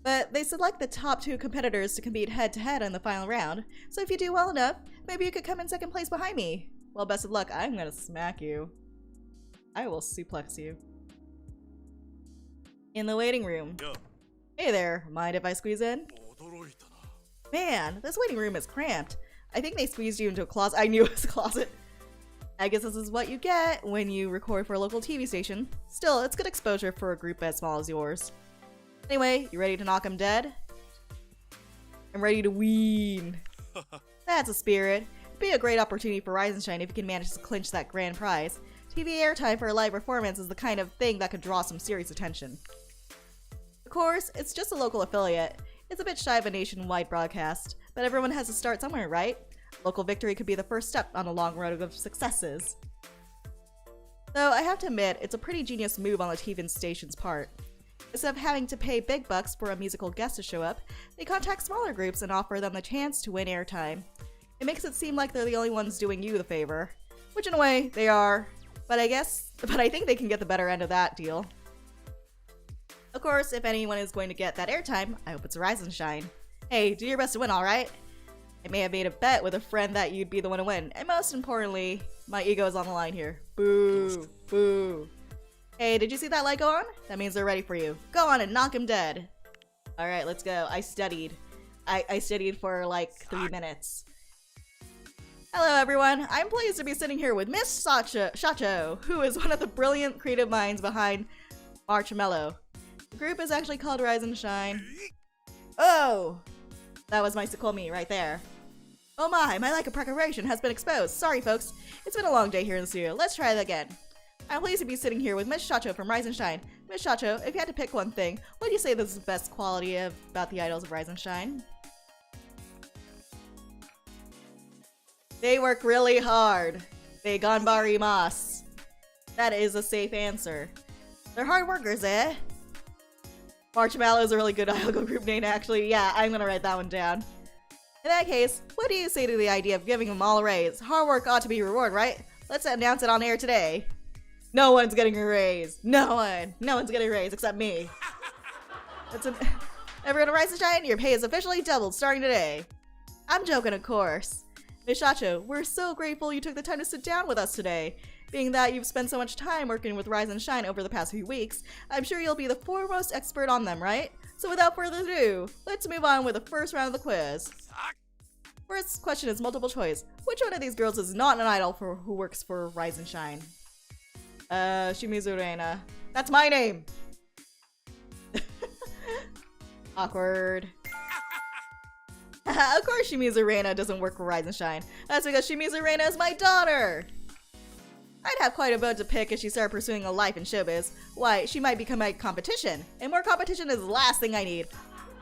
But they select the top 2 competitors to compete head-to-head in the final round, so if you do well enough, maybe you could come in 2nd place behind me. Well, best of luck. I'm gonna smack you. I will suplex you. In the waiting room. Yeah. Hey there, mind if I squeeze in? Man, this waiting room is cramped. I think they squeezed you into a closet. I knew it was a closet. I guess this is what you get when you record for a local TV station. Still, it's good exposure for a group as small as yours. Anyway, you ready to knock him dead? I'm ready to ween. That's a spirit. It'd be a great opportunity for Rise and Shine if you can manage to clinch that grand prize. TV airtime for a live performance is the kind of thing that could draw some serious attention. Of course, it's just a local affiliate. It's a bit shy of a nationwide broadcast, but everyone has to start somewhere, right? Local victory could be the first step on a long road of successes. Though I have to admit, it's a pretty genius move on the TV station's part. Instead of having to pay big bucks for a musical guest to show up, they contact smaller groups and offer them the chance to win airtime. It makes it seem like they're the only ones doing you the favor. Which in a way, they are. But I think they can get the better end of that deal. Of course, if anyone is going to get that airtime, I hope it's Rise and Shine. Hey, do your best to win, alright? I may have made a bet with a friend that you'd be the one to win, and most importantly, my ego is on the line here. Boo! Boo! Hey, did you see that light go on? That means they're ready for you. Go on and knock him dead! Alright, let's go. I studied. I studied for like 3 minutes. Hello everyone, I'm pleased to be sitting here with Miss Chapeau, who is one of the brilliant creative minds behind Marshmallow. The group is actually called Rise and Shine. Oh! That was my Sukomi right there. Oh my lack of preparation has been exposed. Sorry folks, it's been a long day here in the studio. Let's try it again. I'm pleased to be sitting here with Miss Chapeau from Rise and Shine. Miss Chapeau, if you had to pick one thing, what do you say is the best quality about the idols of Rise and Shine? They work really hard. They ganbarimasu. That is a safe answer. They're hard workers, eh? Marshmallow is a really good idol group name, actually. Yeah, I'm gonna write that one down. In that case, what do you say to the idea of giving them all a raise? Hard work ought to be rewarded, right? Let's announce it on air today. No one's getting a raise. No one. No one's getting a raise except me. Everyone at Rise and Shine, your pay is officially doubled starting today. I'm joking, of course. Miss Chapeau, we're so grateful you took the time to sit down with us today. Being that you've spent so much time working with Rise and Shine over the past few weeks, I'm sure you'll be the foremost expert on them, right? So without further ado, let's move on with the first round of the quiz. First question is multiple choice. Which one of these girls is not an idol who works for Rise and Shine? Shimizu Reyna. That's my name! Awkward. Of course Shimizu Reyna doesn't work for Rise and Shine. That's because Shimizu Reyna is my daughter! I'd have quite a bone to pick if she started pursuing a life in showbiz. Why, she might become my competition, and more competition is the last thing I need.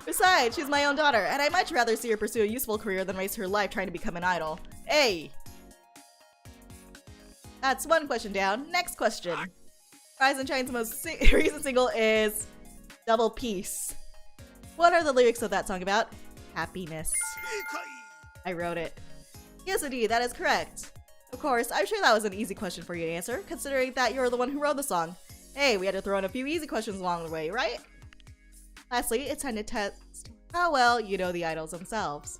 Besides, she's my own daughter, and I'd much rather see her pursue a useful career than waste her life trying to become an idol. Hey! That's one question down. Next question. Rise and Shine's most recent single is Double Peace. What are the lyrics of that song about? Happiness. I wrote it. Yes, indeed, that is correct. Of course, I'm sure that was an easy question for you to answer, considering that you're the one who wrote the song. Hey, we had to throw in a few easy questions along the way, right? Lastly, it's time to test how well you know the idols themselves.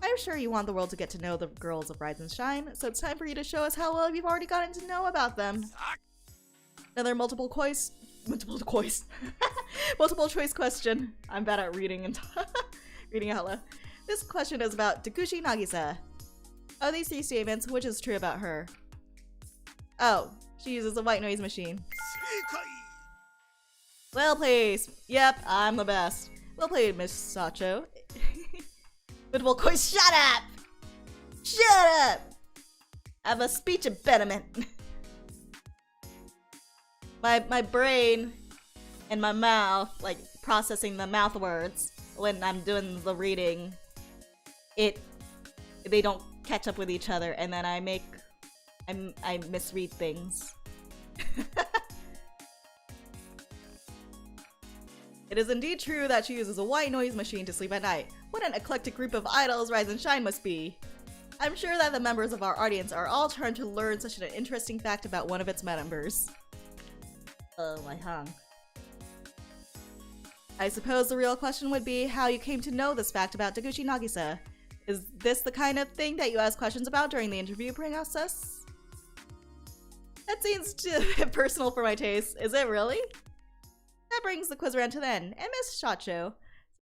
I'm sure you want the world to get to know the girls of Rise and Shine, so it's time for you to show us how well you've already gotten to know about them. Another multiple choice question. I'm bad at reading and reading out loud. This question is about Takushi Nagisa. Of these 3 statements, which is true about her? Oh, she uses a white noise machine. Well played. Yep, I'm the best. Well played, Miss Chapeau. Multiple choice. Shut up! Shut up! I have a speech impediment. my brain and my mouth, like processing the mouth words when I'm doing the reading, they don't catch up with each other, and then I misread things. It is indeed true that she uses a white noise machine to sleep at night. What an eclectic group of idols Rise and Shine must be. I'm sure that the members of our audience are all trying to learn such an interesting fact about one of its members. Oh, my hung. I suppose the real question would be how you came to know this fact about Deguchi Nagisa. Is this the kind of thing that you ask questions about during the interview process? That seems a bit personal for my taste. Is it really? That brings the quiz round to an end. And Miss Shacho,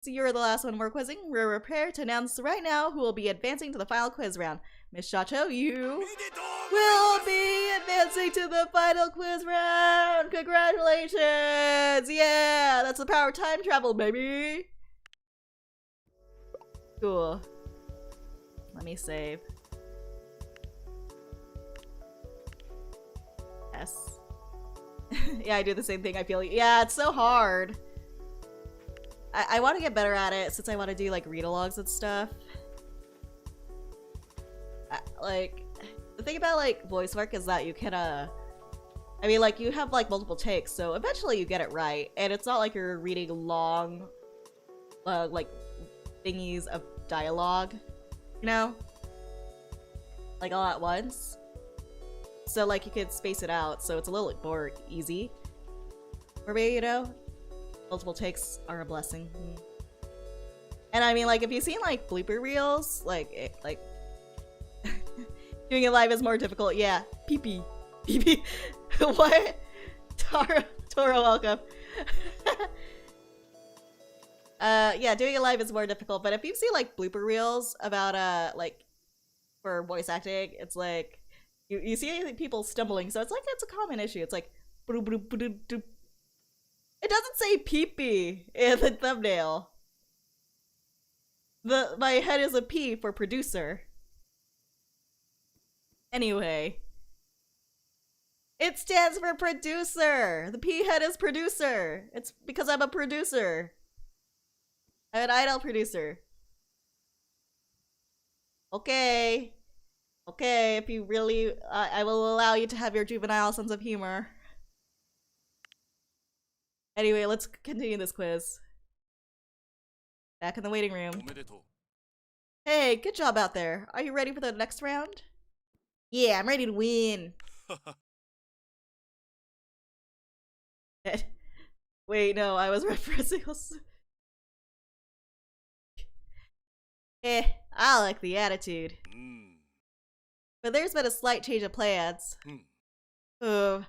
since you're the last one we're quizzing, we're prepared to announce right now who will be advancing to the final quiz round. Miss Shacho, you will be advancing to the final quiz round! Congratulations! Yeah! That's the power of time travel, baby! Cool. Let me save. Yes. Yeah, I do the same thing, I feel. Yeah, it's so hard. I want to get better at it since I want to do like read-alongs and stuff. Like, the thing about like voice work is that you can I mean, like, you have like multiple takes, so eventually you get it right, and it's not like you're reading long like thingies of dialogue, you know, like all at once. So like you could space it out, so it's a little more easy for me, you know. Multiple takes are a blessing. And I mean, like, if you've seen like blooper reels, like doing it live is more difficult. Yeah, pee. What? Toro, welcome. Yeah, doing it live is more difficult. But if you've seen like blooper reels about like for voice acting, it's like you see people stumbling, so it's like it's a common issue. It's like it doesn't say pee-pee in the thumbnail. My head is a P for producer. Anyway. It stands for producer! The P head is producer! It's because I'm a producer. I'm an idol producer. Okay. Okay, if you really... I will allow you to have your juvenile sense of humor. Anyway, let's continue this quiz. Back in the waiting room. Hey, good job out there. Are you ready for the next round? Yeah, I'm ready to win. Wait, no, I was referencing I like the attitude. But there's been a slight change of plans. How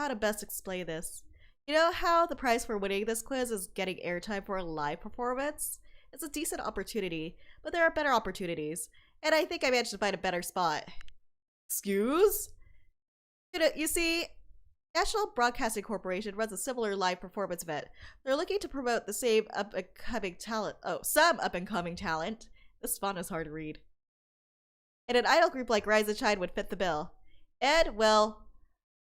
to best explain this? You know how the prize for winning this quiz is getting airtime for a live performance? It's a decent opportunity, but there are better opportunities, and I think I managed to find a better spot. Excuse? You see, National Broadcasting Corporation runs a similar live performance event. They're looking to promote the same up-and-coming talent. Oh, some up-and-coming talent. This font is hard to read. And an idol group like Rise and Shine would fit the bill. And, well,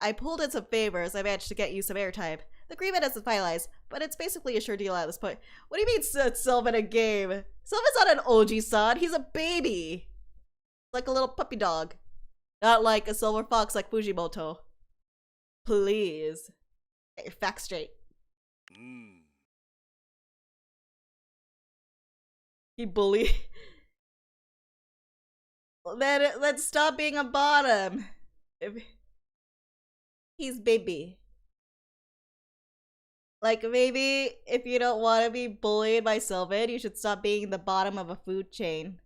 I pulled in some favors. I managed to get you some airtime. The agreement isn't finalized, but it's basically a sure deal at this point. What do you mean Sylvan a game? Sylvan's not an OG-san. He's a baby. Like a little puppy dog. Not like a silver fox like Fujimoto. Please. Get your facts straight. He bully. Then let's stop being a bottom. He's baby. Like, maybe if you don't want to be bullied by Sylvan, you should stop being the bottom of a food chain.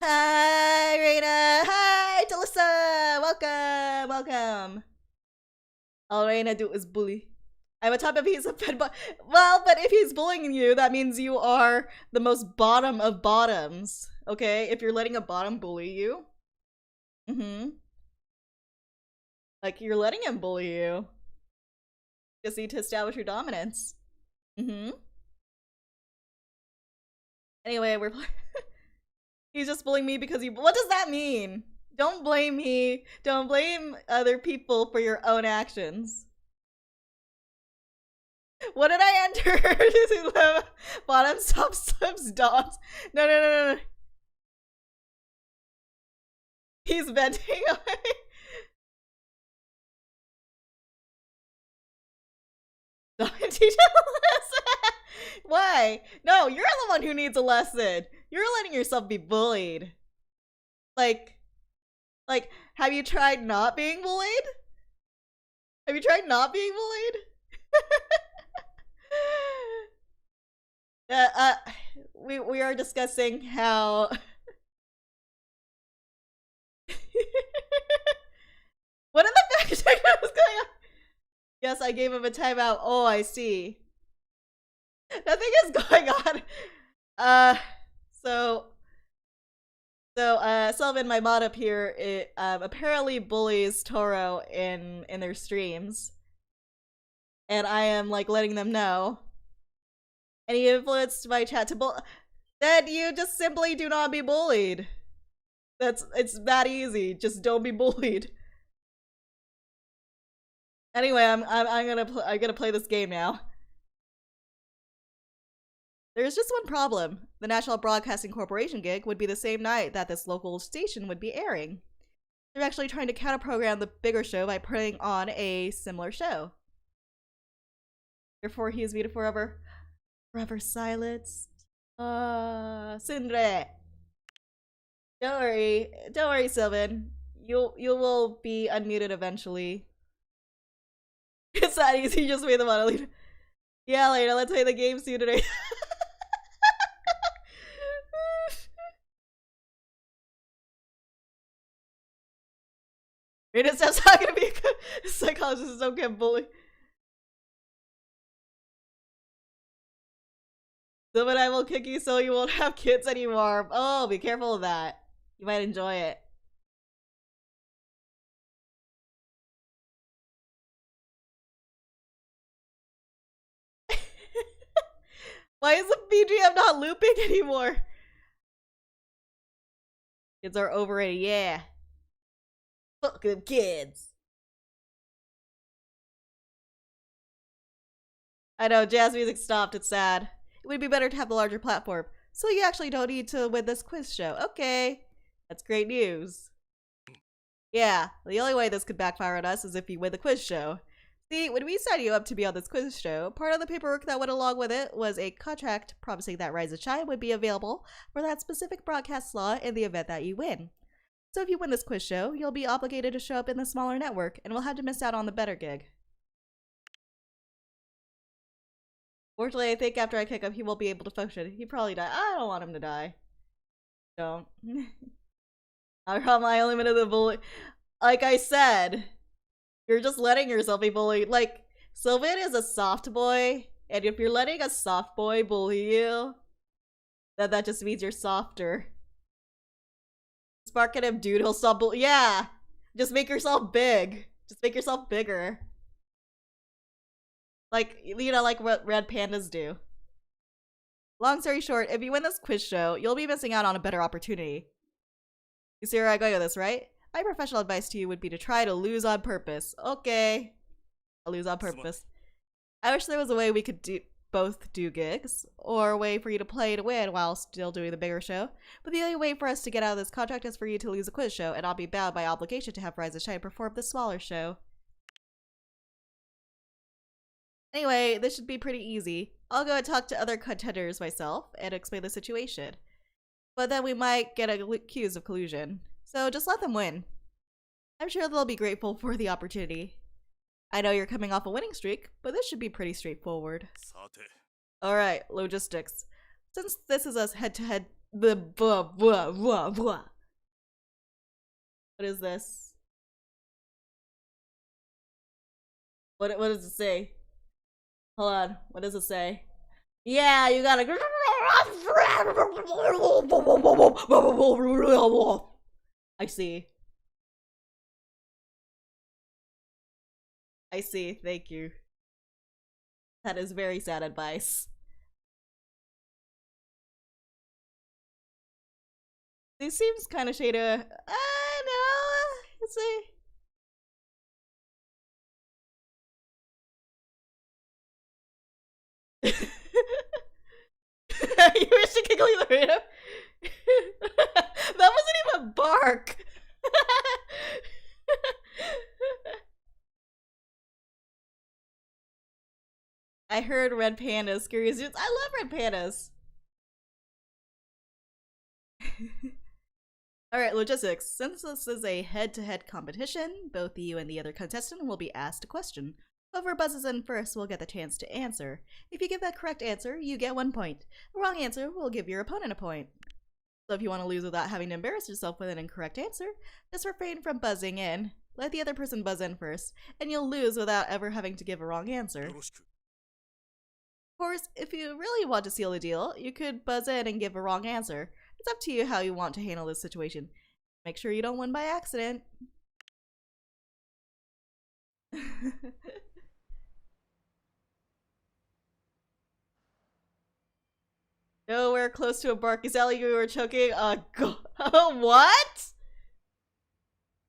Hi, Reyna! Hi, Talissa! Welcome! Welcome! All Reyna do is bully. I'm a top if he's a fed but well, but if he's bullying you, that means you are the most bottom of bottoms. Okay? If you're letting a bottom bully you. Like, you're letting him bully you. You just need to establish your dominance. Anyway, we're he's just bullying me because what does that mean? Don't blame me. Don't blame other people for your own actions. What did I enter? Bottom stop slips dogs. No. He's venting. teach a lesson. Why? No, you're the one who needs a lesson. You're letting yourself be bullied. Like, have you tried not being bullied? Have you tried not being bullied? We are discussing how what in the fact check was going on? Yes, I gave him a timeout. Oh, I see. Nothing is going on. Sullivan, my mod up here, apparently bullies Toro in their streams. And I am, like, letting them know. And he influenced my chat to then you just simply do not be bullied. It's that easy. Just don't be bullied. Anyway, I'm gonna play this game now. There's just one problem. The National Broadcasting Corporation gig would be the same night that this local station would be airing. They're actually trying to counter-program the bigger show by putting on a similar show. Therefore, he is muted forever. Forever silenced. Sindre. Don't worry, Sylvan. You will be unmuted eventually. It's that easy, just made the monolith. Yeah, later, let's play the game soon today. Reyna Chapeau's not gonna be a psychologist, don't get bullied. Sylvan, I will kick you so you won't have kids anymore. Oh, be careful of that. You might enjoy it. Why is the BGM not looping anymore? Kids are overrated, yeah. Fuck them kids. I know, jazz music stopped, it's sad. It would be better to have the larger platform, so you actually don't need to win this quiz show. Okay, that's great news. Yeah, the only way this could backfire on us is if you win the quiz show. See, when we signed you up to be on this quiz show, part of the paperwork that went along with it was a contract promising that Rise and Shine would be available for that specific broadcast slot in the event that you win. So if you win this quiz show, you'll be obligated to show up in the smaller network, and we'll have to miss out on the better gig. Fortunately, I think after I kick him, he won't be able to function. He probably die. I don't want him to die. Don't. I only minute the bully. Like I said, you're just letting yourself be bullied. Like, Sylvan is a soft boy, and if you're letting a soft boy bully you, then that just means you're softer. Spark at him, dude. He'll stop bullying. Yeah! Just make yourself big. Just make yourself bigger. Like, you know, like what red pandas do. Long story short, if you win this quiz show, you'll be missing out on a better opportunity. You see where I go with this, right? My professional advice to you would be to try to lose on purpose. Okay. I'll lose on purpose. I wish there was a way we could both do gigs, or a way for you to play to win while still doing the bigger show. But the only way for us to get out of this contract is for you to lose a quiz show and not be bound by obligation to have Rise and Shine perform the smaller show. Anyway, this should be pretty easy. I'll go and talk to other contenders myself and explain the situation. But then we might get accused of collusion. So just let them win. I'm sure they'll be grateful for the opportunity. I know you're coming off a winning streak, but this should be pretty straightforward. Alright, logistics. Since this is us head-to-head... What is this? What does it say? Hold on, what does it say? Yeah, you gotta... I see. I see, thank you. That is very sad advice. This seems kind of shady. I know. Let's see. You wish to giggle the rhythm? That wasn't even bark. I heard red pandas, curious dudes. I love red pandas. Alright, logistics. Since this is a head-to-head competition, both you and the other contestant will be asked a question. Whoever buzzes in first will get the chance to answer. If you give that correct answer, you get 1 point. The wrong answer will give your opponent a point. So if you want to lose without having to embarrass yourself with an incorrect answer, just refrain from buzzing in. Let the other person buzz in first, and you'll lose without ever having to give a wrong answer. Of course, if you really want to seal the deal, you could buzz in and give a wrong answer. It's up to you how you want to handle this situation. Make sure you don't win by accident. Nowhere close to a bark. Is that like you were choking? What?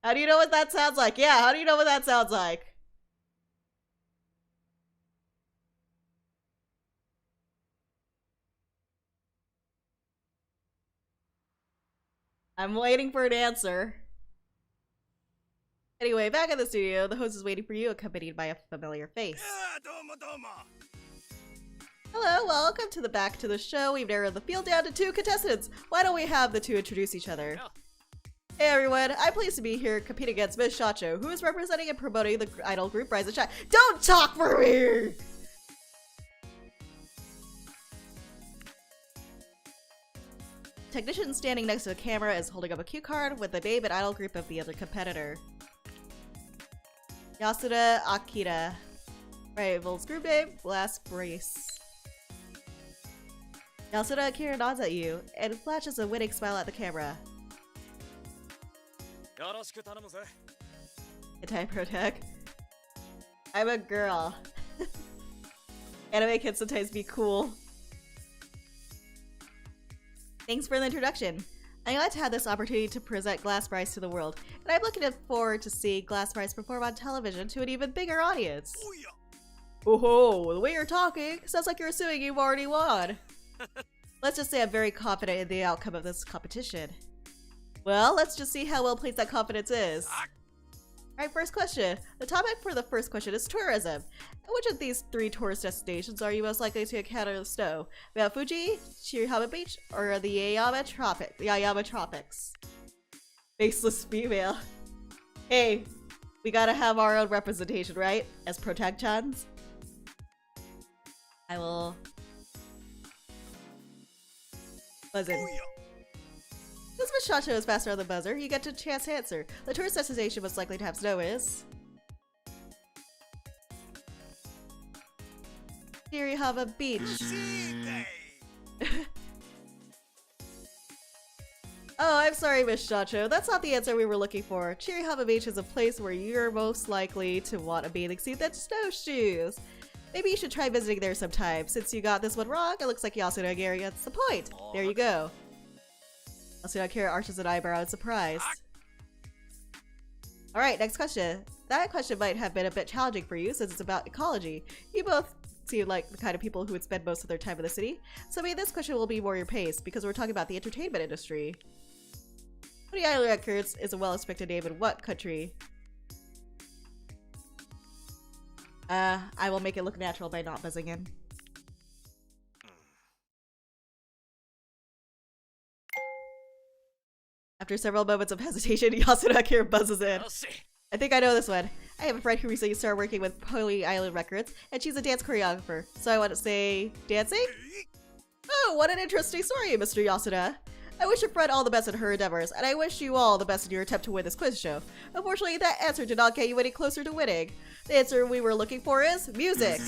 How do you know what that sounds like? Yeah, how do you know what that sounds like? I'm waiting for an answer. Anyway, back at the studio, the host is waiting for you, accompanied by a familiar face. Hello, welcome to the back to the show. We've narrowed the field down to 2 contestants. Why don't we have the 2 introduce each other? Hey everyone, I'm pleased to be here competing against Ms. Shacho, who is representing and promoting the idol group Reyna Chapeau. Don't talk for me! Technician standing next to the camera is holding up a cue card with the name and idol group of the other competitor. Yasuda Akira. Rival's group name, Glass Brace. Yasuda Akira nods at you and flashes a winning smile at the camera. Anti-protect. I'm a girl. Anime can sometimes be cool. Thanks for the introduction. I'm glad to have this opportunity to present Glass Bryce to the world, and I'm looking forward to seeing Glass Bryce perform on television to an even bigger audience. Oh, the way you're talking sounds like you're assuming you've already won. Let's just say I'm very confident in the outcome of this competition. Well, let's just see how well placed that confidence is. Alright, first question. The topic for the first question is tourism. Which of these 3 tourist destinations are you most likely to encounter in the snow? Mount Fuji, Shirihama Beach, or the Yayama Tropics? Faceless female. Hey, we gotta have our own representation, right? As protagons. I will buzz in. Since Ms. Shacho is faster on the buzzer, you get a chance to answer. The tourist destination most likely to have snow is... Shirihama Beach. Oh, I'm sorry, Ms. Shacho. That's not the answer we were looking for. Shirihama Beach is a place where you're most likely to want a bathing suit and snowshoes. Maybe you should try visiting there sometime. Since you got this one wrong, it looks like Yasuda Akira gets the point. There you go. Yasuda Akira arches an eyebrow in surprise. Alright, next question. That question might have been a bit challenging for you since it's about ecology. You both seem like the kind of people who would spend most of their time in the city, so maybe this question will be more your pace because we're talking about the entertainment industry. Coney Island Records is a well-respected name in what country? I will make it look natural by not buzzing in. After several moments of hesitation, Yasuda Akira buzzes in. I think I know this one. I have a friend who recently started working with Coney Island Records, and she's a dance choreographer, so I want to say dancing? Oh, what an interesting story, Mr. Yasuda. I wish your friend all the best in her endeavors, and I wish you all the best in your attempt to win this quiz show. Unfortunately, that answer did not get you any closer to winning. The answer we were looking for is music.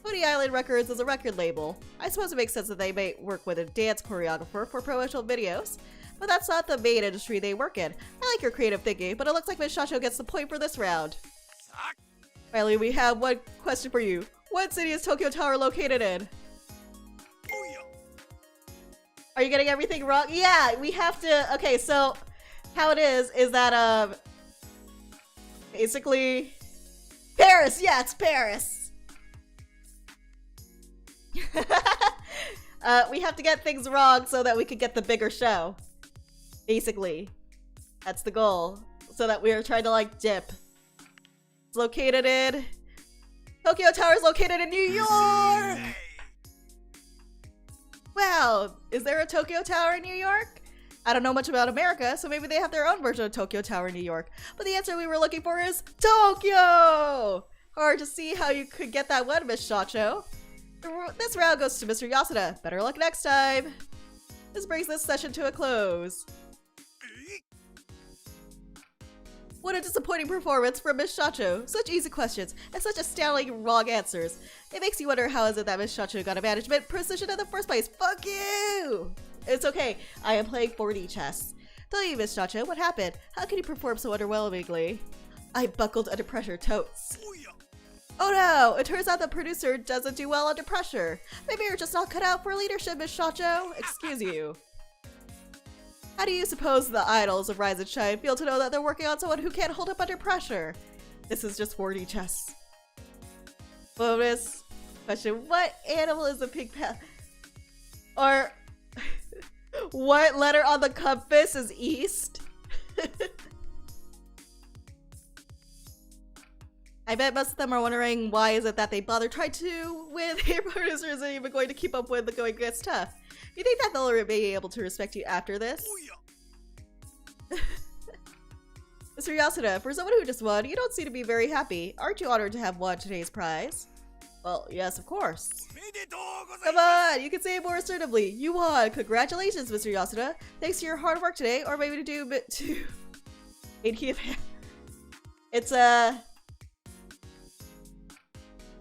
Coney Island Records is a record label. I suppose it makes sense that they may work with a dance choreographer for promotional videos, but that's not the main industry they work in. I like your creative thinking, but it looks like Ms. Shacho gets the point for this round. Finally, we have one question for you. What city is Tokyo Tower located in? Are you getting everything wrong? Yeah, we have to. Okay, so how it is that basically Paris. Yeah, it's Paris. We have to get things wrong so that we can get the bigger show. Basically, that's the goal. So that we are trying to like dip. It's located in Tokyo Tower is located in New York! Wow, is there a Tokyo Tower in New York? I don't know much about America, so maybe they have their own version of Tokyo Tower in New York. But the answer we were looking for is Tokyo! Hard to see how you could get that one, Miss Shacho. This round goes to Mr. Yasuda. Better luck next time. This brings this session to a close. What a disappointing performance from Miss Shacho. Such easy questions and such astounding wrong answers. It makes you wonder how is it that Miss Shacho got a management position in the first place. Fuck you! It's okay. I am playing 4D chess. Tell you, Miss Shacho, what happened? How can you perform so underwhelmingly? I buckled under pressure, totes. Oh no! It turns out the producer doesn't do well under pressure. Maybe you're just not cut out for leadership, Miss Shacho. Excuse you. How do you suppose the idols of Rise and Shine feel to know that they're working on someone who can't hold up under pressure? This is just 4D chess. Bonus question. What animal is a pink panther? Or what letter on the compass is east? I bet most of them are wondering why is it that they bother trying to with their producers isn't even going to keep up with the going gets tough. You think that they'll be able to respect you after this? Mr. Yasuda, for someone who just won, you don't seem to be very happy. Aren't you honored to have won today's prize? Well, yes, of course. Come on, you can say it more assertively. You won. Congratulations, Mr. Yasuda. Thanks to your hard work today, or maybe to do a bit too.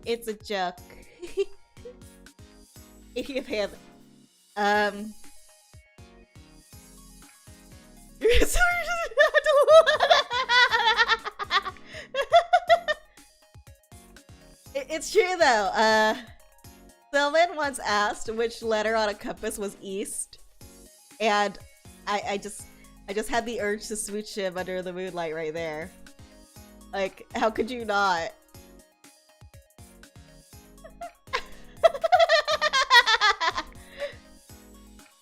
It's a joke. Idiot panther. It's true though. Sylvan once asked which letter on a compass was east, and I just had the urge to smooch him under the moonlight right there. Like, how could you not?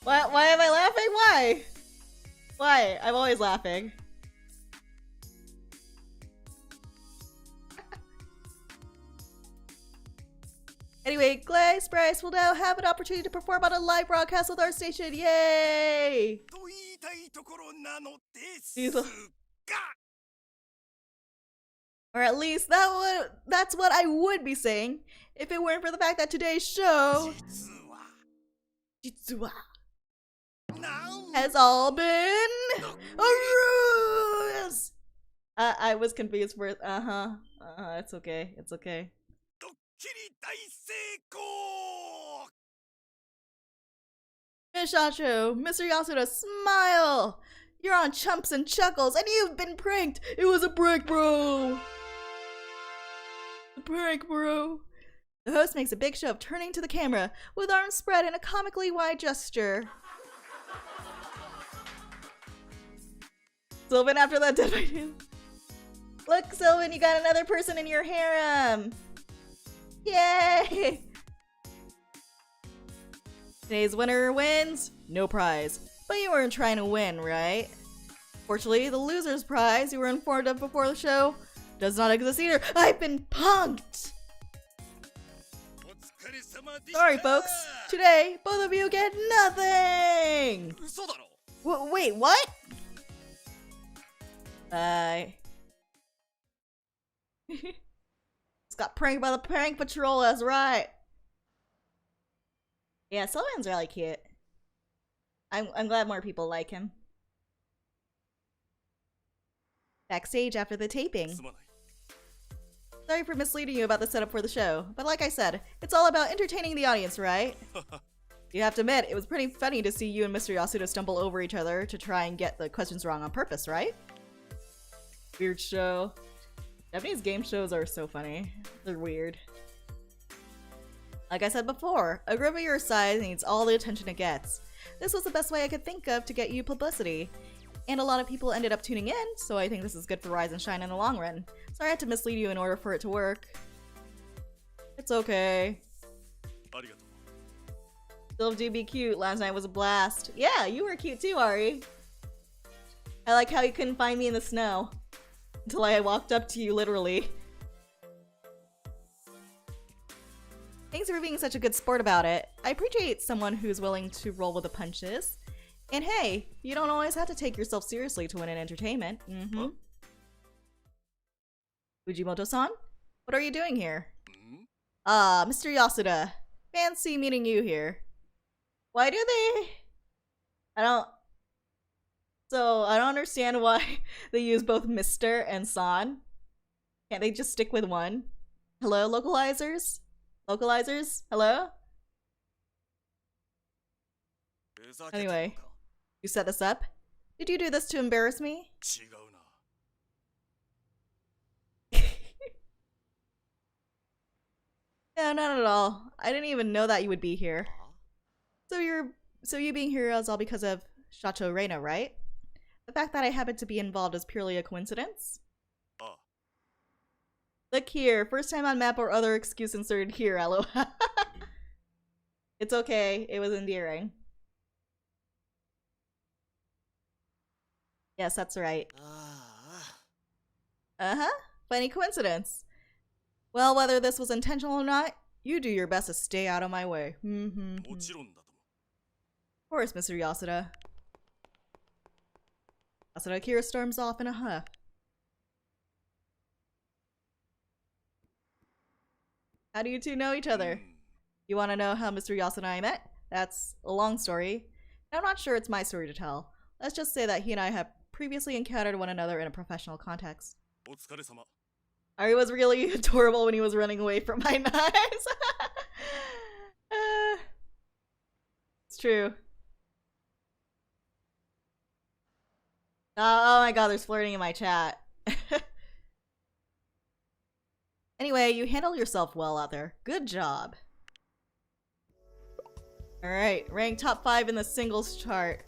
Why am I laughing? Why? Why? I'm always laughing. Anyway, Glaze Bryce will now have an opportunity to perform on a live broadcast with our station. Yay! Or at least that's what I would be saying if it weren't for the fact that today's show has all been a ruse. I was confused for it's okay. It's okay. Miss Shacho, Mr. Yasuda, smile! You're on Chumps and Chuckles, and you've been pranked! It was a prank, bro! A prank, bro! The host makes a big show of turning to the camera, with arms spread in a comically wide gesture. Sylvan, after that dead by you. Look, Sylvan, you got another person in your harem! Yay! Today's winner wins, no prize. But you weren't trying to win, right? Fortunately, the loser's prize you were informed of before the show does not exist either. I've been punked! Sorry, folks. Today, both of you get nothing! Wait, what? Bye. Got pranked by the prank patrol, that's right. Yeah, Sylvan's really cute. I'm glad more people like him. Backstage after the taping. Sorry for misleading you about the setup for the show, but like I said, it's all about entertaining the audience, right? You have to admit, it was pretty funny to see you and Mr. Yasuda stumble over each other to try and get the questions wrong on purpose, right? Weird show. Japanese game shows are so funny. They're weird. Like I said before, a group of your size needs all the attention it gets. This was the best way I could think of to get you publicity. And a lot of people ended up tuning in, so I think this is good for Rise and Shine in the long run. Sorry I had to mislead you in order for it to work. It's okay. Still do be cute. Last night was a blast. Yeah, you were cute too, Ari. I like how you couldn't find me in the snow. Until I walked up to you, literally. Thanks for being such a good sport about it. I appreciate someone who's willing to roll with the punches. And hey, you don't always have to take yourself seriously to win in entertainment. Fujimoto-san? What are you doing here? Ah, Mr. Yasuda. Fancy meeting you here. Why do they... I don't understand why they use both Mr. and San. Can't they just stick with one? Hello, localizers? Localizers? Hello? Anyway, you set this up? Did you do this to embarrass me? No, not at all. I didn't even know that you would be here. So you being here is all because of Chateau Reyna, right? The fact that I happen to be involved is purely a coincidence? Look here, first time on map or other excuse inserted here, lol. It's okay, it was endearing. Yes, that's right. Uh-huh, funny coincidence. Well, whether this was intentional or not, you do your best to stay out of my way. Of course, Mr. Yasuda. Yasuda Kira storms off in a huff. How do you two know each other? You want to know how Mr. Yasuda and I met? That's a long story. I'm not sure it's my story to tell. Let's just say that he and I have previously encountered one another in a professional context. Ari was really adorable when he was running away from my knives. It's true. Oh my god, there's flirting in my chat. Anyway, you handle yourself well out there. Good job. Alright, ranked top 5 in the singles chart.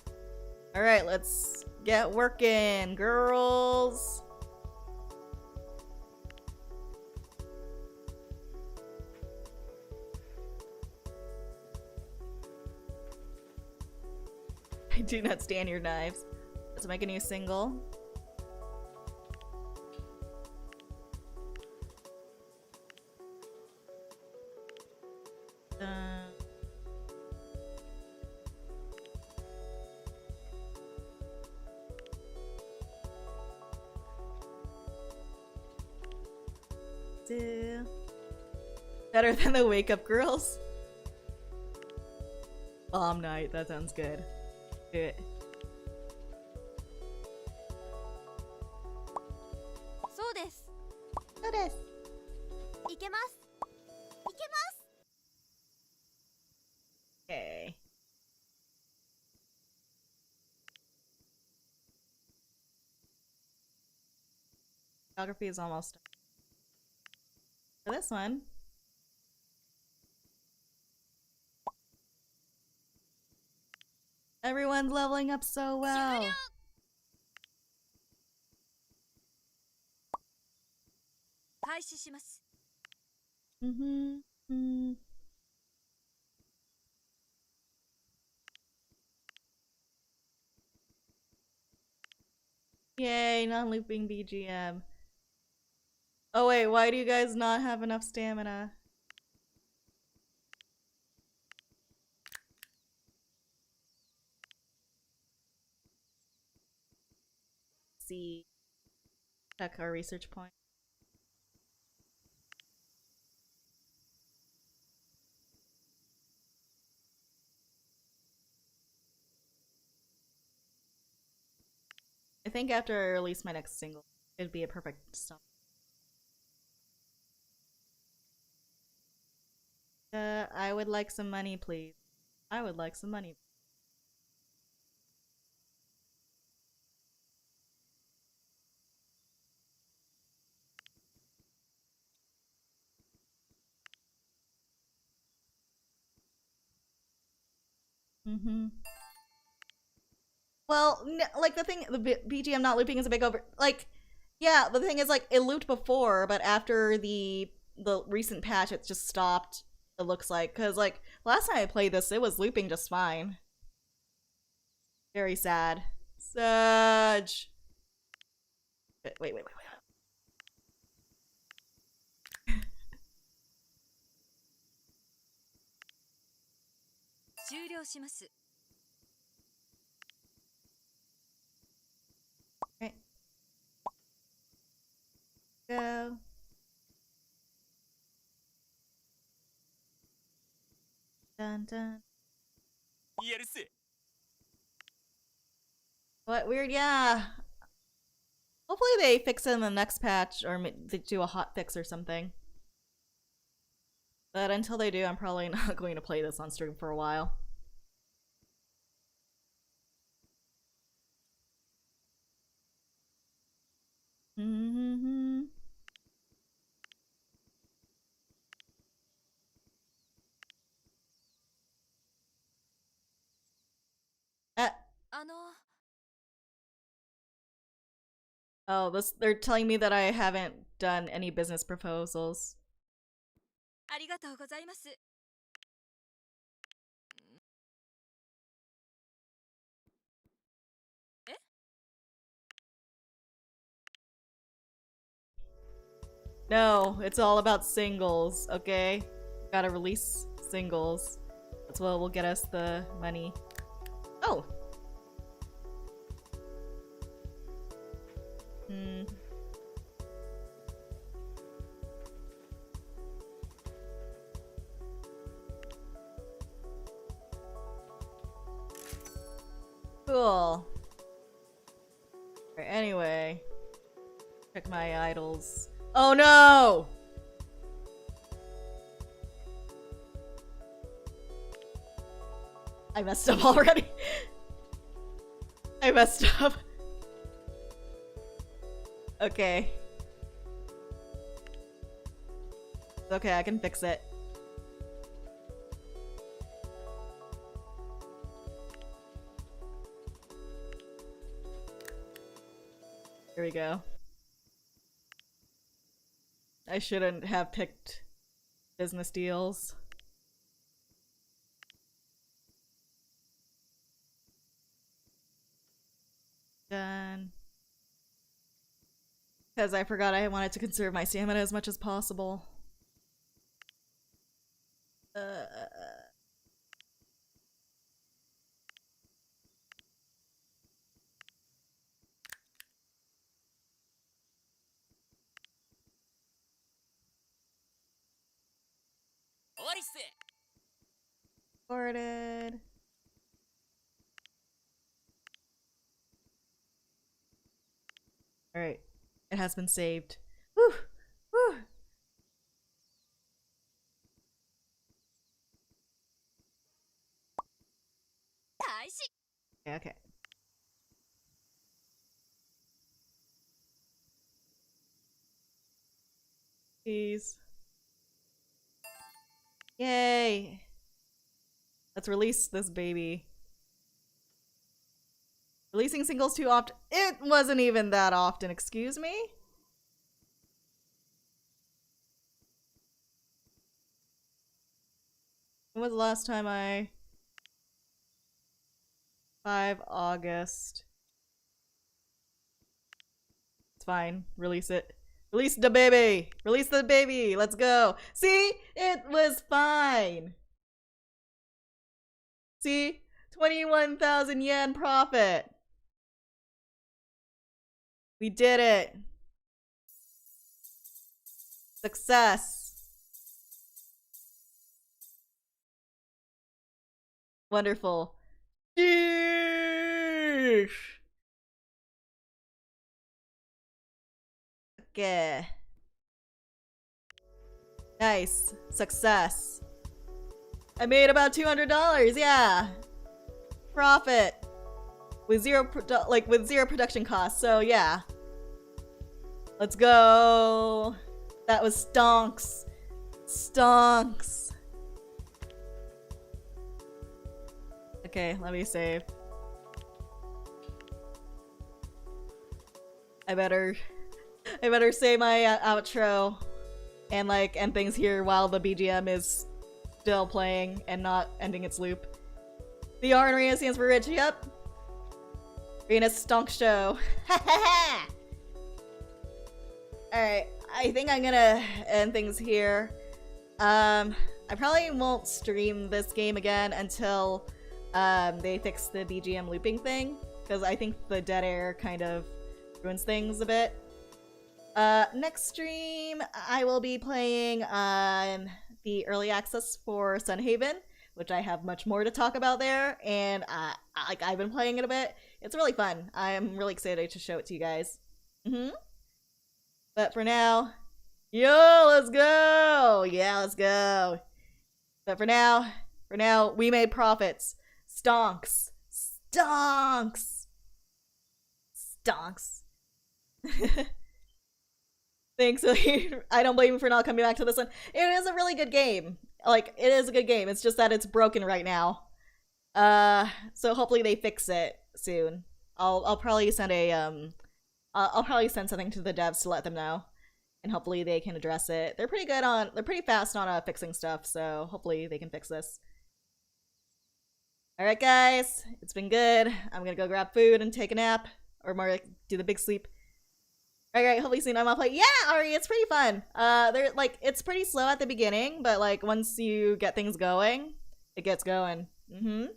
Alright, let's get working, girls. I do not stand your knives. Let's make a new single. Better than the Wake Up Girls? Bomb night, that sounds good. Do it. So desu. So desu. Ikemasu. Ikemasu. Okay. Geography is almost done. For this one. Everyone's leveling up so well. Yay, non-looping BGM. Oh wait, why do you guys not have enough stamina? See. Check our research point. I think after I release my next single, it'd be a perfect stop. I would like some money, please. I would like some money. Well, like the thing, the BGM not looping is a big over. Like, yeah, the thing is, like, it looped before, but after the recent patch, it just stopped. It looks like, cause like last time I played this, it was looping just fine. Very sad. Surge. Wait. 終了します。 Right. Go. Dun dun. What weird? Yeah. Hopefully they fix it in the next patch, or they do a hot fix or something. But until they do, I'm probably not going to play this on stream for a while. Mm-hmm. Oh, they're telling me that I haven't done any business proposals. ありがとうございます。 No, it's all about singles, okay? Gotta release singles. That's what will get us the money. Oh! Cool. Right, anyway. Check my idols. Oh no! I messed up already. I messed up. Okay. Okay, I can fix it. Here we go. I shouldn't have picked business deals. Done. Because I forgot I wanted to conserve my stamina as much as possible. Recorded. Alright. It has been saved. Whew! Whew! Okay, okay. Please. Yay! Let's release this baby. Releasing singles too often. It wasn't even that often, excuse me? When was the last time I... 5 August. It's fine. Release it. Release the baby! Release the baby! Let's go! See? It was fine! See? 21,000 yen profit! We did it! Success! Wonderful. Sheesh! Okay. Nice. Success. I made about $200, yeah! Profit! With zero production costs, so yeah. Let's go! That was stonks. Stonks. Okay, let me save. I better say my outro and end things here while the BGM is still playing and not ending its loop. The R in Reyna stands for rich, yep. Reyna's stonk show. Alright, I think I'm gonna end things here. I I probably won't stream this game again until they fix the BGM looping thing, because I think the dead air kind of ruins things a bit. Next stream, I will be playing the early access for Sunhaven, which I have much more to talk about there, and I've been playing it a bit. It's really fun. I'm really excited to show it to you guys. But for now, yo, let's go! Yeah, let's go. But for now, we made profits. Stonks. Stonks. Stonks. Thanks. I don't blame you for not coming back to this one. It is a really good game. Like, it is a good game. It's just that it's broken right now. So hopefully they fix it soon. I'll probably send a I'll probably send something to the devs to let them know, and hopefully they can address it. They're pretty fast on fixing stuff, so hopefully they can fix this. Alright guys, it's been good. I'm gonna go grab food and take a nap, or more like do the big sleep. Alright, hopefully soon I'll play. Yeah, Ari, it's pretty fun. They're like, it's pretty slow at the beginning, but like once you get things going, it gets going. Alright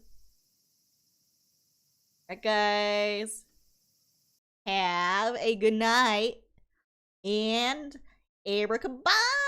guys, have a good night, and Abraca-BOOM!